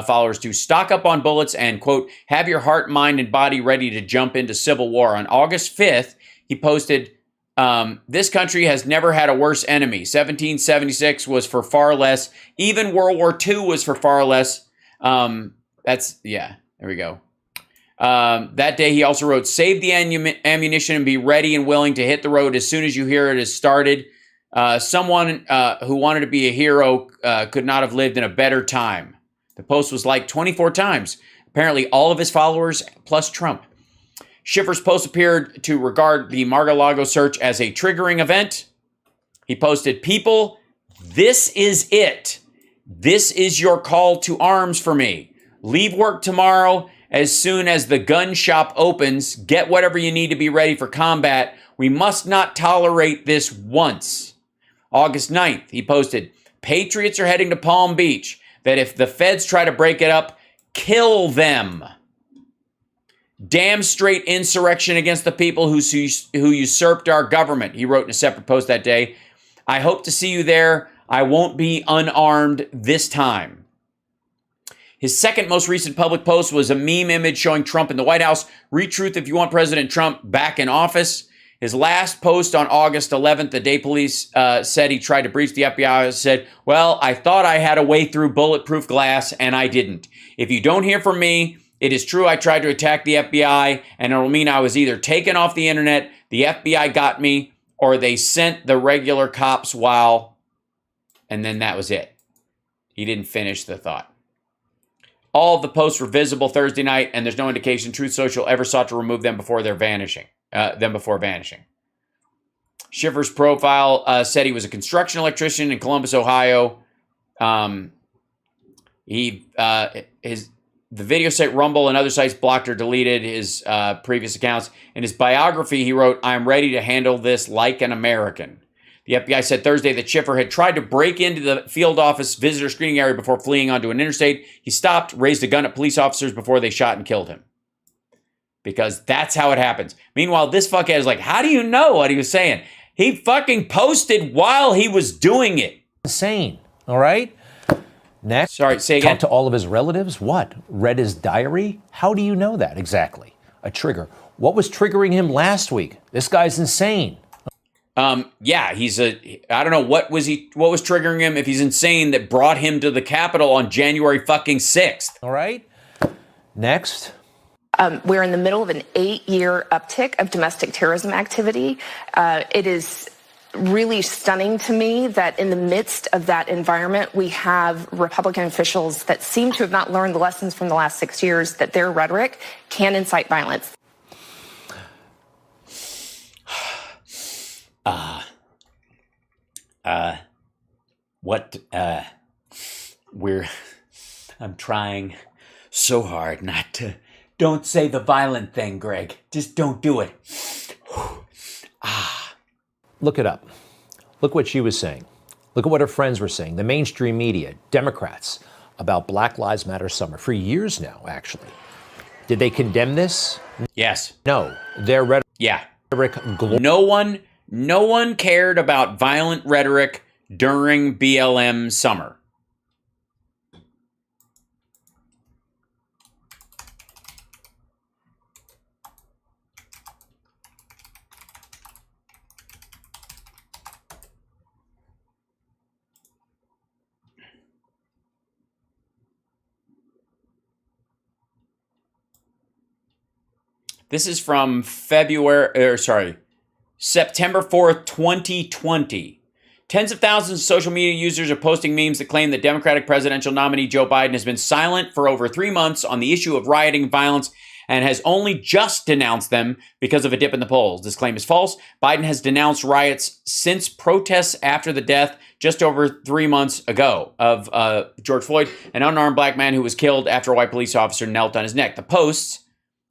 followers to stock up on bullets and, quote, have your heart, mind, and body ready to jump into civil war. On August 5th, he posted, this country has never had a worse enemy. 1776 was for far less. Even World War II was for far less. There we go. That day, he also wrote, save the ammunition and be ready and willing to hit the road as soon as you hear it has started. Someone who wanted to be a hero could not have lived in a better time. The post was liked 24 times. Apparently, all of his followers plus Trump. Schiffer's post appeared to regard the Mar-a-Lago search as a triggering event. He posted, people, this is it. This is your call to arms for me. Leave work tomorrow. As soon as the gun shop opens, get whatever you need to be ready for combat. We must not tolerate this once. August 9th, he posted, Patriots are heading to Palm Beach, that if the feds try to break it up, kill them. Damn straight insurrection against the people who usurped our government, he wrote in a separate post that day. I hope to see you there. I won't be unarmed this time. His second most recent public post was a meme image showing Trump in the White House. Retruth if you want President Trump back in office. His last post on August 11th, the day police said he tried to breach the FBI, said, well, I thought I had a way through bulletproof glass, and I didn't. If you don't hear from me, it is true I tried to attack the FBI, and it will mean I was either taken off the internet, the FBI got me, or they sent the regular cops while, and then that was it. He didn't finish the thought. All of the posts were visible Thursday night, and there's no indication Truth Social ever sought to remove them before vanishing. Schiffer's profile said he was a construction electrician in Columbus, Ohio. The video site Rumble and other sites blocked or deleted his previous accounts. In his biography, he wrote, I'm ready to handle this like an American. The FBI said Thursday that Schiffer had tried to break into the field office visitor screening area before fleeing onto an interstate. He stopped, raised a gun at police officers before they shot and killed him. Because that's how it happens. Meanwhile, this fuckhead is like, how do you know what he was saying? He fucking posted while he was doing it. Insane, all right? Next. Sorry, say again. Talk to all of his relatives? What? Read his diary? How do you know that exactly? A trigger. What was triggering him last week? This guy's insane. Yeah, I don't know what was triggering him if he's insane that brought him to the Capitol on January fucking 6th. All right. Next. We're in the middle of an 8-year uptick of domestic terrorism activity. It is really stunning to me that in the midst of that environment, we have Republican officials that seem to have not learned the lessons from the last 6 years, that their rhetoric can incite violence. I'm trying so hard not to. Don't say the violent thing, Greg. Just don't do it. Look it up. Look what she was saying. Look at what her friends were saying. The mainstream media, Democrats, about Black Lives Matter summer for years now, actually. Did they condemn this? Yes. No. Their rhetoric. Yeah. No one cared about violent rhetoric during BLM summer. This is from September 4th, 2020. Tens of thousands of social media users are posting memes that claim that Democratic presidential nominee Joe Biden has been silent for over 3 months on the issue of rioting and violence and has only just denounced them because of a dip in the polls. This claim is false. Biden has denounced riots since protests after the death just over 3 months ago of George Floyd, an unarmed black man who was killed after a white police officer knelt on his neck. The posts,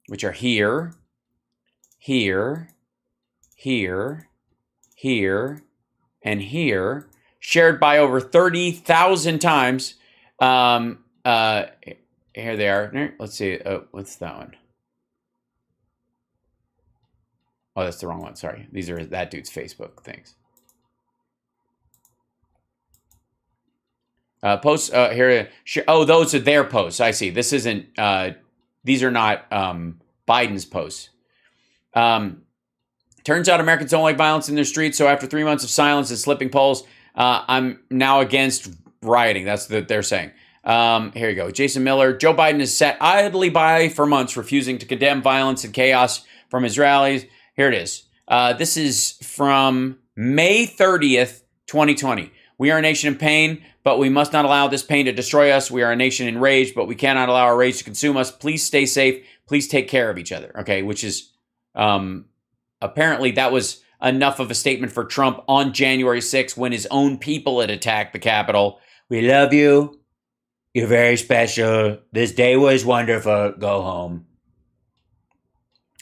which are here, and here, shared by over 30,000 times. Here they are. Let's see. What's that one? Oh, that's the wrong one. Sorry. These are that dude's Facebook things. Posts here. Oh, those are their posts. I see. This isn't. These are not Biden's posts. Turns out Americans don't like violence in their streets. So after 3 months of silence and slipping polls, I'm now against rioting. That's what they're saying. Here you go. Jason Miller. Joe Biden has sat idly by for months, refusing to condemn violence and chaos from his rallies. Here it is. This is from May 30th, 2020. We are a nation in pain, but we must not allow this pain to destroy us. We are a nation enraged, but we cannot allow our rage to consume us. Please stay safe. Please take care of each other. Okay, which is apparently that was enough of a statement for Trump on January 6th when his own people had attacked the Capitol. We love you. You're very special. This day was wonderful. Go home.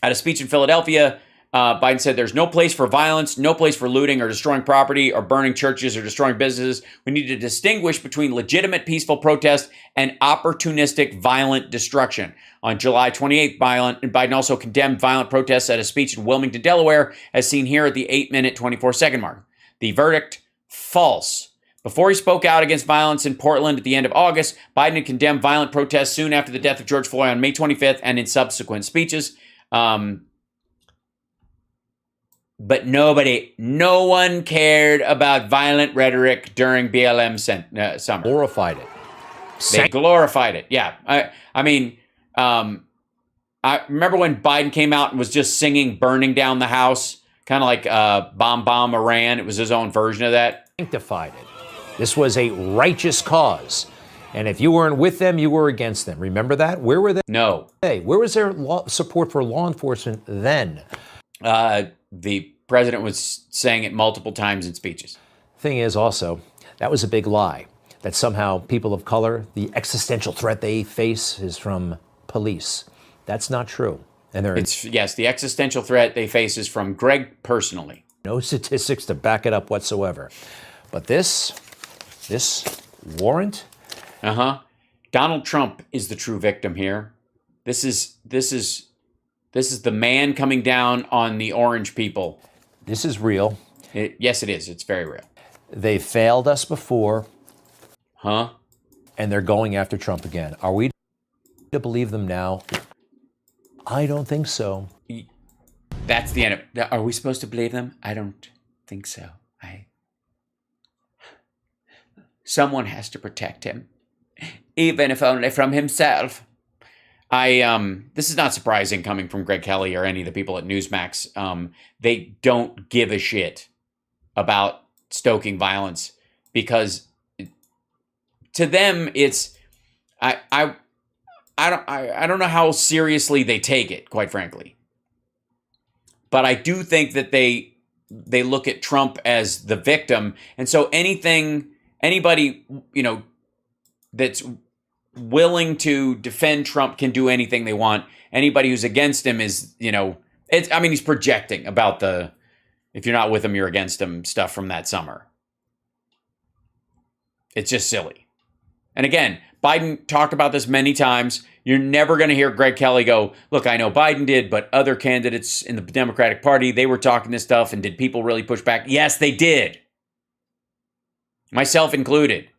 At a speech in Philadelphia, Biden said there's no place for violence, no place for looting or destroying property or burning churches or destroying businesses. We need to distinguish between legitimate peaceful protest and opportunistic violent destruction. On July 28th, Biden also condemned violent protests at a speech in Wilmington, Delaware, as seen here at the 8-minute, 24-second mark. The verdict, false. Before he spoke out against violence in Portland at the end of August, Biden had condemned violent protests soon after the death of George Floyd on May 25th and in subsequent speeches. But no one cared about violent rhetoric during BLM summer. Glorified it. They glorified it. Yeah. I mean, I remember when Biden came out and was just singing Burning Down the House, kind of like Bomb Iran. It was his own version of that. Sanctified it. This was a righteous cause. And if you weren't with them, you were against them. Remember that? Where were they? No. Hey, where was their support for law enforcement then? The president was saying it multiple times in speeches. Thing is also, that was a big lie, that somehow people of color, the existential threat they face is from police. That's not true. And yes, the existential threat they face is from Greg personally. No statistics to back it up whatsoever. But this warrant? Donald Trump is the true victim here. This is the man coming down on the orange people. This is real. Yes, it is. It's very real. They failed us before. And they're going after Trump again. Are we to believe them now? I don't think so. That's the end of it. Are we supposed to believe them? I don't think so. Someone has to protect him, even if only from himself. This is not surprising coming from Greg Kelly or any of the people at Newsmax. They don't give a shit about stoking violence because to them it's I don't know how seriously they take it, quite frankly. But I do think that they look at Trump as the victim, and so anybody that's willing to defend Trump can do anything they want. Anybody who's against him is, he's projecting about the, if you're not with him, you're against him stuff from that summer. It's just silly. And again, Biden talked about this many times. You're never going to hear Greg Kelly go, look, I know Biden did, but other candidates in the Democratic Party, they were talking this stuff, and did people really push back? Yes, they did. Myself included.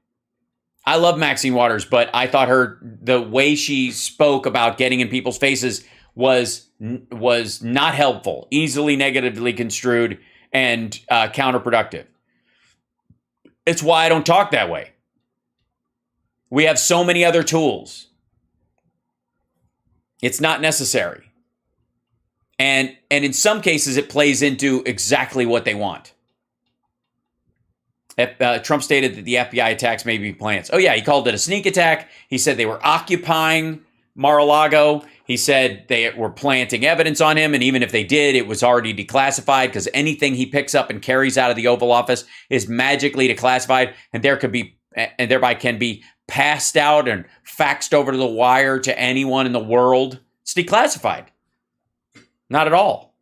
I love Maxine Waters, but I thought the way she spoke about getting in people's faces was not helpful, easily negatively construed, and counterproductive. It's why I don't talk that way. We have so many other tools. It's not necessary. And in some cases, it plays into exactly what they want. Trump stated that the FBI attacks may be plans. Oh, yeah, he called it a sneak attack. He said they were occupying Mar-a-Lago. He said they were planting evidence on him, and even if they did, it was already declassified because anything he picks up and carries out of the Oval Office is magically declassified, and thereby can be passed out and faxed over to the wire to anyone in the world. It's declassified. Not at all.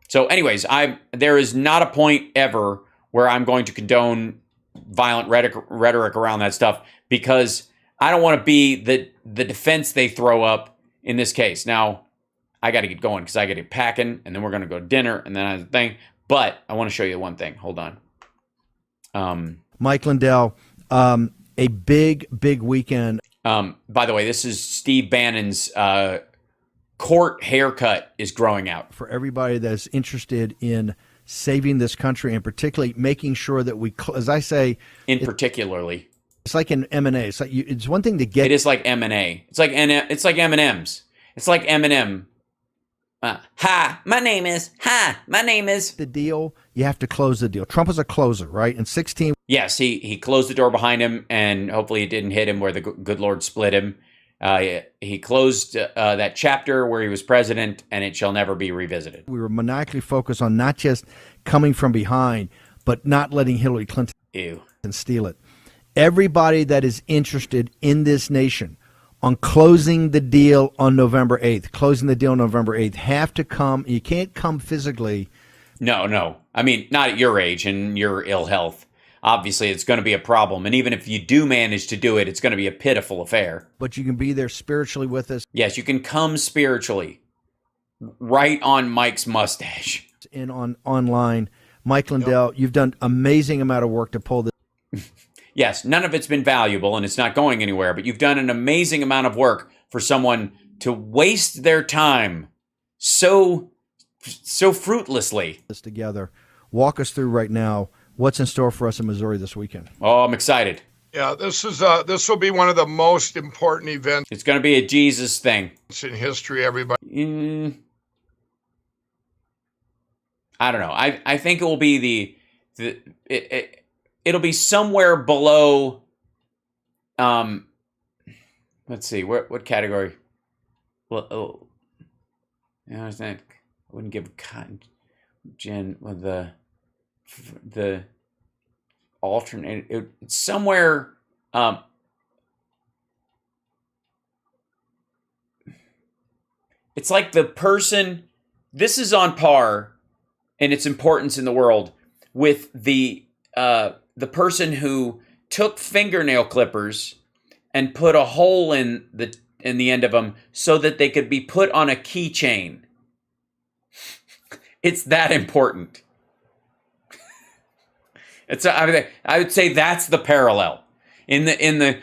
So anyways, there is not a point ever where I'm going to condone violent rhetoric around that stuff, because I don't want to be the defense they throw up in this case. Now, I got to get going because I got to get packing, and then we're going to go to dinner, and then I have a thing. But I want to show you one thing. Hold on. Mike Lindell, a big weekend. By the way, this is Steve Bannon's court haircut is growing out. For everybody that's interested in saving this country, and particularly making sure that we, as I say, particularly, it's like an M&A. It's like it's one thing to get. It is like M&A. It's like M&Ms. It's like Eminem. Hi, my name is. The deal. You have to close the deal. Trump is a closer, right? In 16. Yes, he closed the door behind him, and hopefully it didn't hit him where the good Lord split him. He closed that chapter where he was president, and it shall never be revisited. We were maniacally focused on not just coming from behind, but not letting Hillary Clinton steal it. Everybody that is interested in this nation on closing the deal on November 8th, have to come. You can't come physically. No. I mean, not at your age and your ill health. Obviously, it's going to be a problem. And even if you do manage to do it, it's going to be a pitiful affair. But you can be there spiritually with us. Yes, you can come spiritually. Right on Mike's mustache. And online. Mike Lindell, you've done amazing amount of work to pull this. Yes, none of it's been valuable and it's not going anywhere, but you've done an amazing amount of work for someone to waste their time so fruitlessly. This together. Walk us through right now what's in store for us in Missouri this weekend. Oh, I'm excited. Yeah, this will be one of the most important events. It's going to be a Jesus thing. It's in history, everybody. I don't know. I think it will be it'll be somewhere below. Let's see. What category? Well, I wouldn't give cotton gin with the alternate. It's somewhere. It's like the person. This is on par in its importance in the world with the person who took fingernail clippers and put a hole in the end of them so that they could be put on a keychain. It's that important. I would say that's the parallel in the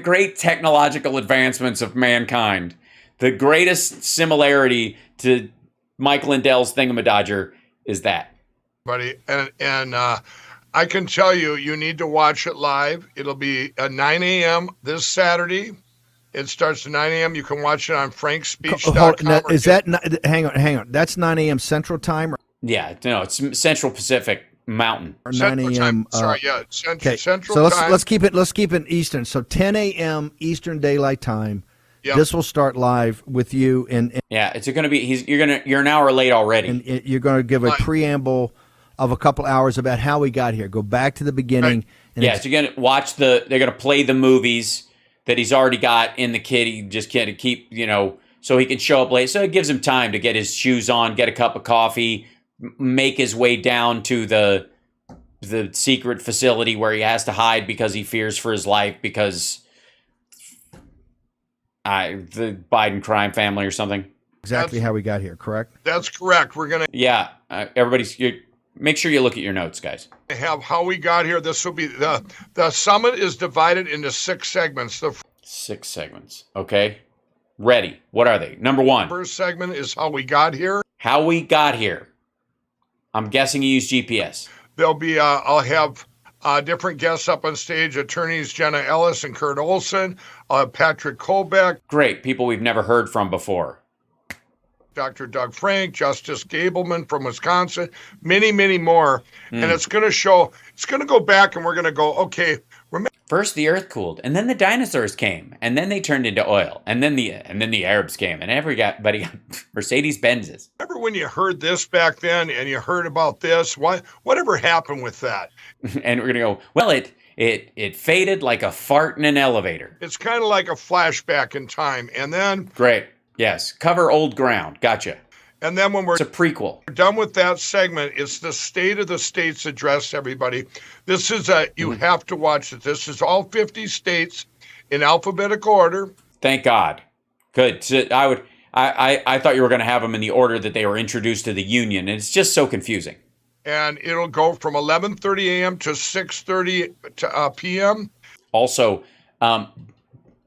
great technological advancements of mankind. The greatest similarity to Mike Lindell's thingamadodger is that. Buddy, and I can tell you, you need to watch it live. It'll be at 9 a.m. this Saturday. It starts at 9 a.m. You can watch it on frankspeech.com. Is that hang on? That's 9 a.m. Central Time. Yeah, no, it's Central Pacific Mountain. Or 9 a.m. Sorry, yeah, Central. So time. let's keep it Eastern. So 10 a.m. Eastern Daylight Time. Yep. This will start live with you, and yeah, it's going to be. You're an hour late already, and you're going to give a preamble of a couple hours about how we got here. Go back to the beginning. And yes, you're gonna watch they're gonna play the movies that he's already got in the kit. He just can't keep, so he can show up late. So it gives him time to get his shoes on, get a cup of coffee, make his way down to the secret facility where he has to hide because he fears for his life because the Biden crime family or something. Exactly how we got here, correct? That's correct. We're going to... Yeah, make sure you look at your notes, guys. Have how we got here. This will be... The summit is divided into 6 segments. 6 segments. Okay. Ready. What are they? Number 1. First segment is how we got here. How we got here. I'm guessing you use GPS. There'll be... I'll have... different guests up on stage, attorneys Jenna Ellis and Kurt Olson, Patrick Kolbeck. Great, people we've never heard from before. Dr. Doug Frank, Justice Gableman from Wisconsin, many, many more. And it's going to go back and we're going to go, okay. First the earth cooled, and then the dinosaurs came, and then they turned into oil, and then the Arabs came, and everybody got Mercedes Benzes. Remember when you heard this back then and you heard about this? Whatever happened with that? And we're going to go, well, it faded like a fart in an elevator. It's kind of like a flashback in time. And then... Great. Yes. Cover old ground. Gotcha. And then when it's a prequel. Done with that segment, it's the State of the States address, everybody. This is you have to watch it. This is all 50 states in alphabetical order. Thank God. Good. So I thought you were going to have them in the order that they were introduced to the Union, and it's just so confusing. And it'll go from 11:30 a.m. to 6:30 p.m. Also,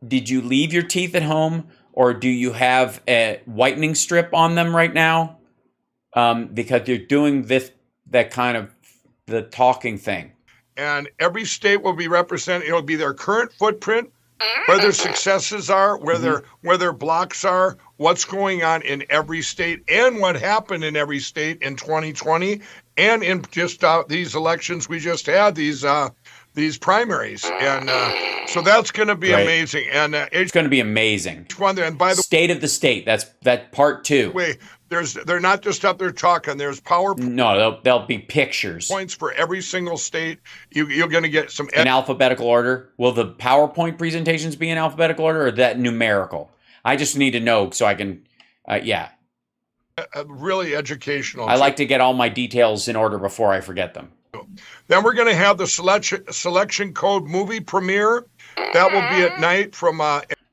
did you leave your teeth at home? Or do you have a whitening strip on them right now? Because you're doing that kind of the talking thing. And every state will be represented. It'll be their current footprint, where their successes are, where their blocks are, what's going on in every state, and what happened in every state in 2020, and in just these elections we just had, these primaries. And so that's going to be amazing. And it's going to be amazing. And by the State of the State, that's part 2. Wait, they're not just up there talking. There's PowerPoint. No, there'll be pictures. Points for every single state. You're going to get some... In alphabetical order. Will the PowerPoint presentations be in alphabetical order or that numerical? I just need to know so I can, really educational. I like to get all my details in order before I forget them. Then we're going to have the selection code movie premiere. That will be at night from...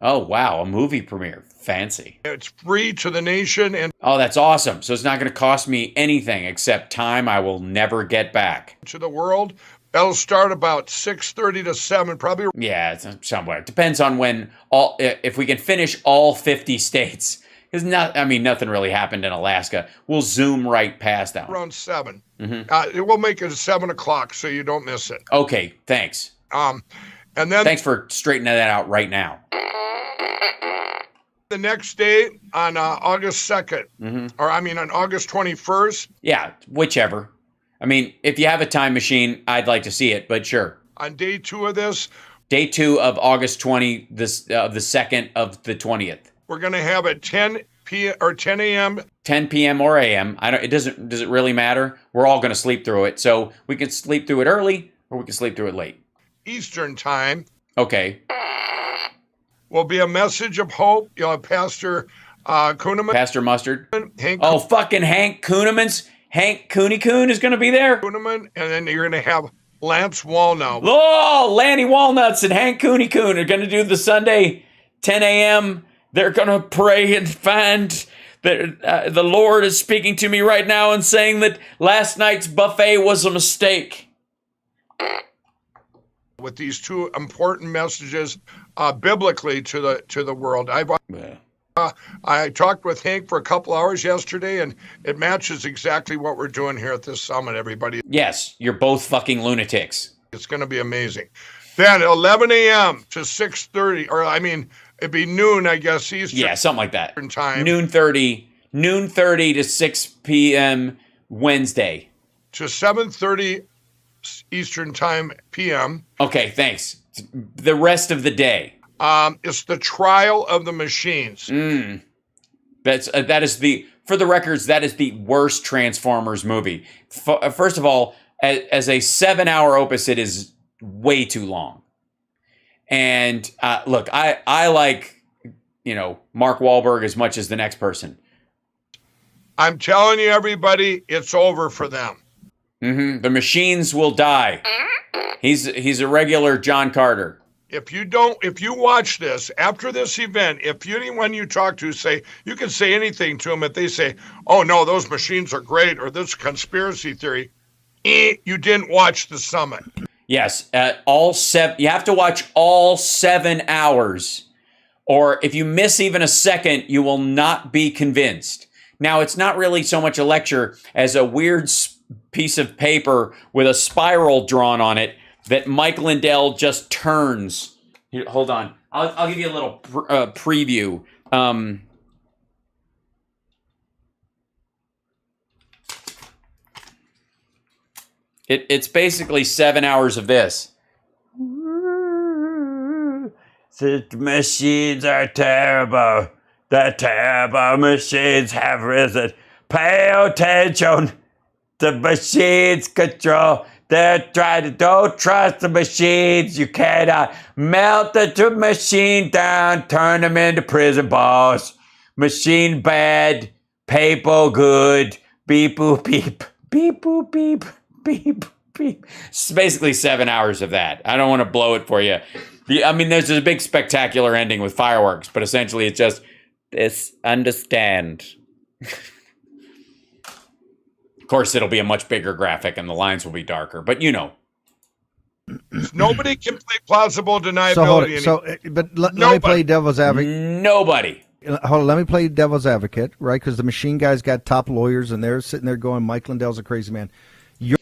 oh, wow, a movie premiere. Fancy. It's free to the nation. And oh, that's awesome. So it's not going to cost me anything except time I will never get back. To the world. That'll start about 6:30 to 7, probably. Yeah, it's somewhere. It depends on when if we can finish all 50 states. Because nothing really happened in Alaska. We'll zoom right past that. Around 7. Mm-hmm. It will make it 7 o'clock so you don't miss it. Okay, thanks. And then thanks for straightening that out right now. The next day on August 2nd, or on August 21st. Yeah, whichever. If you have a time machine, I'd like to see it, but sure. On day 2 of this. Day 2 of August 20, the 2nd of the 20th. We're going to have it 10 p.m. or 10 a.m. 10 p.m. or a.m. Does it really matter? We're all going to sleep through it. So we can sleep through it early or we can sleep through it late. Eastern time. Okay. Will be a message of hope. You'll have Pastor Kuhneman. Pastor Mustard. Hank fucking Hank Kuhneman's. Hank Cooney Coon is going to be there. Kuhneman, and then you're going to have Lance Walnut. Oh, Lanny Walnuts and Hank Cooney Coon are going to do the Sunday 10 a.m. They're going to pray and find that the Lord is speaking to me right now and saying that last night's buffet was a mistake. With these 2 important messages biblically to the world. I talked with Hank for a couple hours yesterday, and it matches exactly what we're doing here at this summit, everybody. Yes, you're both fucking lunatics. It's going to be amazing. Then 11 a.m. to 6:30, or it'd be noon, I guess, Eastern. Yeah, something like that. Time. Noon 30 to 6 p.m. Wednesday. To 7:30 Eastern time p.m. Okay, thanks. The rest of the day. It's the trial of the machines. That is the for the records, that is the worst Transformers movie. First of all, as a 7-hour opus, it is way too long. And look, I like, Mark Wahlberg as much as the next person. I'm telling you, everybody, it's over for them. The machines will die. He's a regular John Carter. If you watch this after this event, if anyone you talk to say, you can say anything to them, if they say, oh no, those machines are great, or this conspiracy theory, you didn't watch the summit. Yes, you have to watch all 7 hours, or if you miss even a second, you will not be convinced. Now, it's not really so much a lecture as a weird piece of paper with a spiral drawn on it that Mike Lindell just turns. Here, hold on. I'll give you a little preview. It's basically 7 hours of this. The machines are terrible. The terrible machines have risen. Pay attention. The machines control. They're trying to, don't trust the machines. You cannot melt the machine down, turn them into prison balls. Machine bad, people good. Beep boop beep. Beep boop beep. Beep beep. It's basically 7 hours of that. I don't want to blow it for you. There's a big spectacular ending with fireworks, but essentially it's just this, understand. Of course, it'll be a much bigger graphic and the lines will be darker, but Nobody can play plausible deniability. Let me play devil's advocate. Nobody. Hold on, let me play devil's advocate, right? Because the machine guys got top lawyers and they're sitting there going, Mike Lindell's a crazy man. You're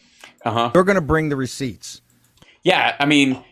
going to bring the receipts. Yeah,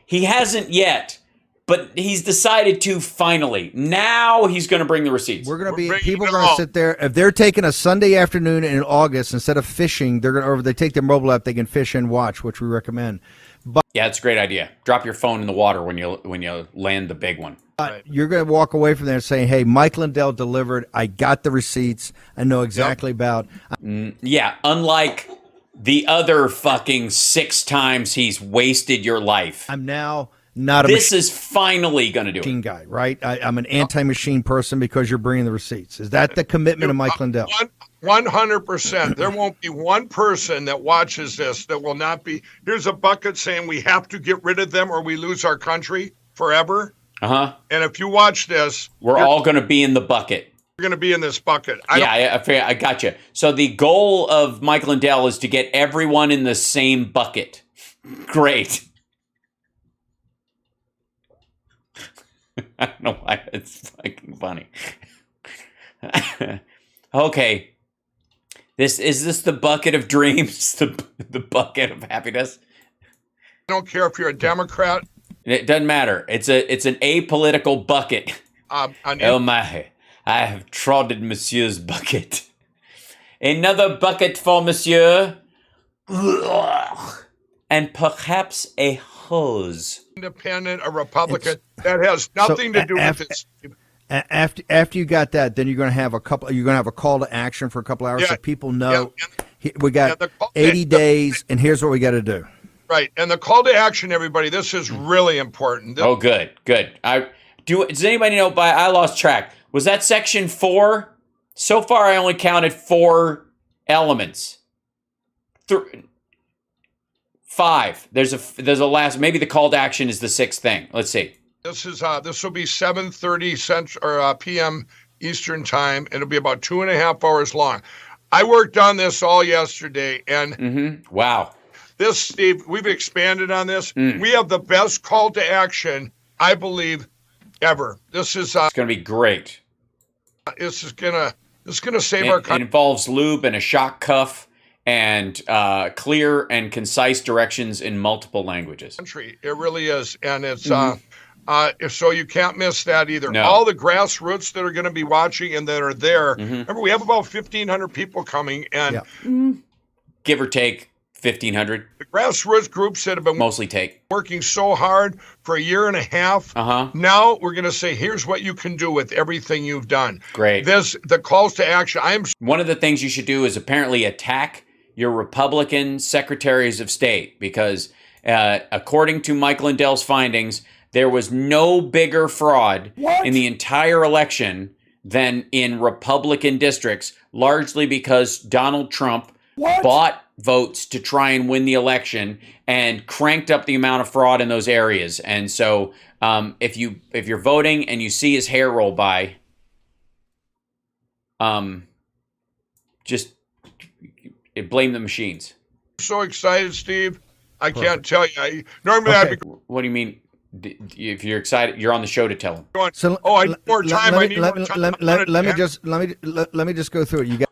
he hasn't yet, but he's decided to finally. Now he's going to bring the receipts. People are going to sit there. If they're taking a Sunday afternoon in August, instead of fishing, or they take their mobile app, they can fish and watch, which we recommend. But yeah, it's a great idea. Drop your phone in the water when you land the big one. You're going to walk away from there saying, hey, Mike Lindell delivered. I got the receipts. I know exactly about. Yeah, unlike the other fucking 6 times he's wasted your life. I'm now not a This is finally going to do machine guy, right? I'm an anti-machine person because you're bringing the receipts. Is that the commitment of Mike Lindell? 100%. There won't be one person that watches this that will not be. Here's a bucket saying we have to get rid of them or we lose our country forever. And if you watch this, we're all going to be in the bucket. You're going to be in this bucket. I got you. So the goal of Mike Lindell is to get everyone in the same bucket. Great. I don't know why it's fucking funny. Okay. Is this the bucket of dreams? The bucket of happiness? I don't care if you're a Democrat. It doesn't matter. It's an apolitical bucket. Oh my. I have trodden Monsieur's bucket. Another bucket for Monsieur. And perhaps a hose. Independent, a Republican. That has nothing to do with this. After you got that, then you're going to have a couple. You're going to have a call to action for a couple hours, so people know we got 80 days, and here's what we got to do. Right, and the call to action, everybody. This is really important. Oh, good. Does anybody know? I lost track. Was that section 4? So far, I only counted 4 elements. 5. There's a last. Maybe the call to action is the 6th thing. Let's see. This will be 7:30 p.m. Eastern time. It'll be about 2.5 hours long. I worked on this all yesterday, and wow, this, Steve, we've expanded on this. We have the best call to action, I believe, ever. This is it's going to be great. This is gonna save our country. It involves lube and a shock cuff and clear and concise directions in multiple languages. It really is, and it's so you can't miss that either. No. All the grassroots that are going to be watching and that are there. Remember, we have about 1,500 people coming, and give or take 1,500. The grassroots groups that have been mostly take working so hard for a year and a half. Now we're going to say, here's what you can do with everything you've done. Great. The calls to action. One of the things you should do is apparently attack your Republican secretaries of state, because according to Mike Lindell's findings, there was no bigger fraud in the entire election than in Republican districts, largely because Donald Trump bought votes to try and win the election and cranked up the amount of fraud in those areas. And so if you're voting and you see his hair roll by, just blame the machines. So excited, Steve. I can't tell you. What do you mean? If you're excited, you're on the show to tell him. So, I need more time. Let me just go through it. You got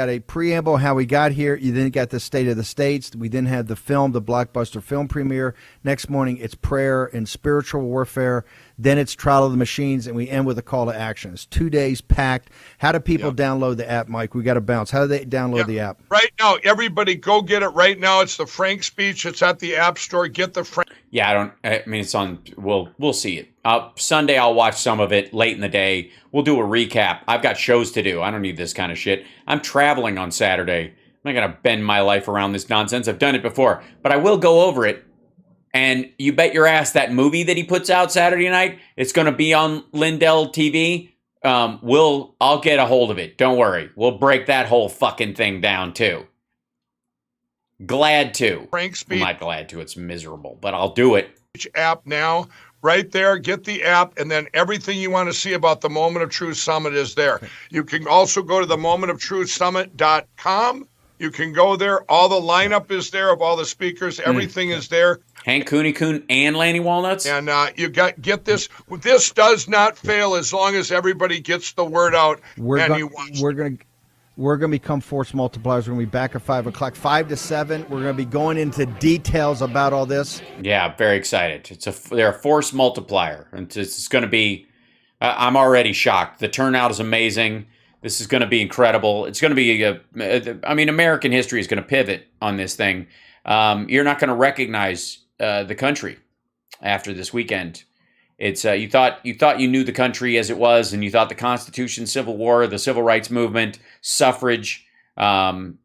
a preamble how we got here. You then got the state of the states. We then had the film, the blockbuster film premiere. Next morning, it's prayer and spiritual warfare. Then it's trial of the machines, and we end with a call to action. It's 2 days packed. How do people download the app, Mike? We got to bounce. How do they download the app? Right now, everybody go get it right now. It's the Frank speech. It's at the App Store. Get the Frank. Yeah, I mean, it's on. We'll see it. Sunday, I'll watch some of it late in the day. We'll do a recap. I've got shows to do. I don't need this kind of shit. I'm traveling on Saturday. I'm not going to bend my life around this nonsense. I've done it before. But I will go over it. And you bet your ass that movie that he puts out Saturday night, it's going to be on Lindell TV. I'll get a hold of it. Don't worry. We'll break that whole fucking thing down too. Glad to. Frank speech. I'm not glad to. It's miserable, but I'll do it. App now. Right there, get the app, and then everything you want to see about the Moment of Truth Summit is there. You can also go to the momentoftruthsummit.com. You can go there. All the lineup is there of all the speakers. Everything is there. Hank Cooney Coon and Lanny Walnuts. And get this. This does not fail as long as everybody gets the word out. We're going to become force multipliers. We're going to be back at 5 o'clock, 5 to 7. We're going to be going into details about all this. Yeah, very excited. They're a force multiplier, and it's going to be. I'm already shocked. The turnout is amazing. This is going to be incredible. It's going to be American history is going to pivot on this thing. You're not going to recognize the country after this weekend. It's you thought you knew the country as it was, and you thought the Constitution, Civil War, the Civil Rights Movement, suffrage, the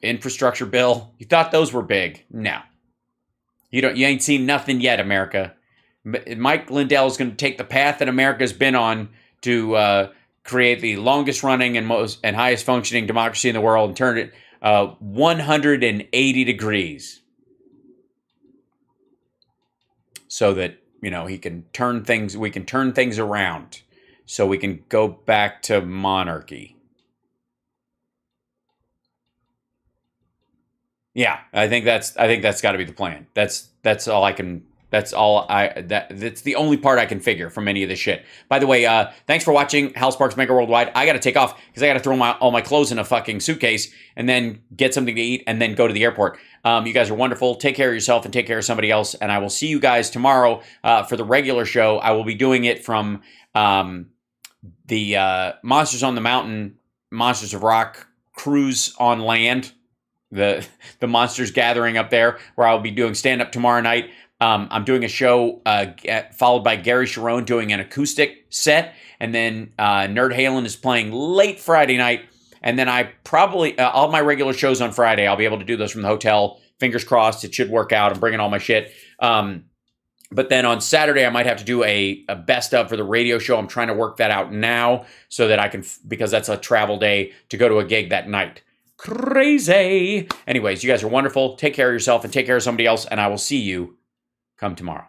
infrastructure bill. You thought those were big. No, you ain't seen nothing yet, America. Mike Lindell is going to take the path that America's been on to create the longest running and highest functioning democracy in the world and turn it 180 degrees. So that, we can turn things around, so we can go back to monarchy. Yeah, I think that's got to be the plan. That's the only part I can figure from any of this shit. By the way, thanks for watching HAL Sparks Mega Worldwide. I got to take off because I got to throw all my clothes in a fucking suitcase and then get something to eat and then go to the airport. You guys are wonderful. Take care of yourself and take care of somebody else. And I will see you guys tomorrow for the regular show. I will be doing it from the Monsters on the Mountain, Monsters of Rock cruise on land. The Monsters Gathering up there, where I'll be doing stand-up tomorrow night. I'm doing a show followed by Gary Sharon doing an acoustic set. And then Nerd Halen is playing late Friday night. And then I probably, all my regular shows on Friday, I'll be able to do those from the hotel. Fingers crossed, it should work out. I'm bringing all my shit. But then on Saturday, I might have to do a best of for the radio show. I'm trying to work that out now so that I can, because that's a travel day to go to a gig that night. Crazy. Anyways, you guys are wonderful. Take care of yourself and take care of somebody else. And I will see you come tomorrow.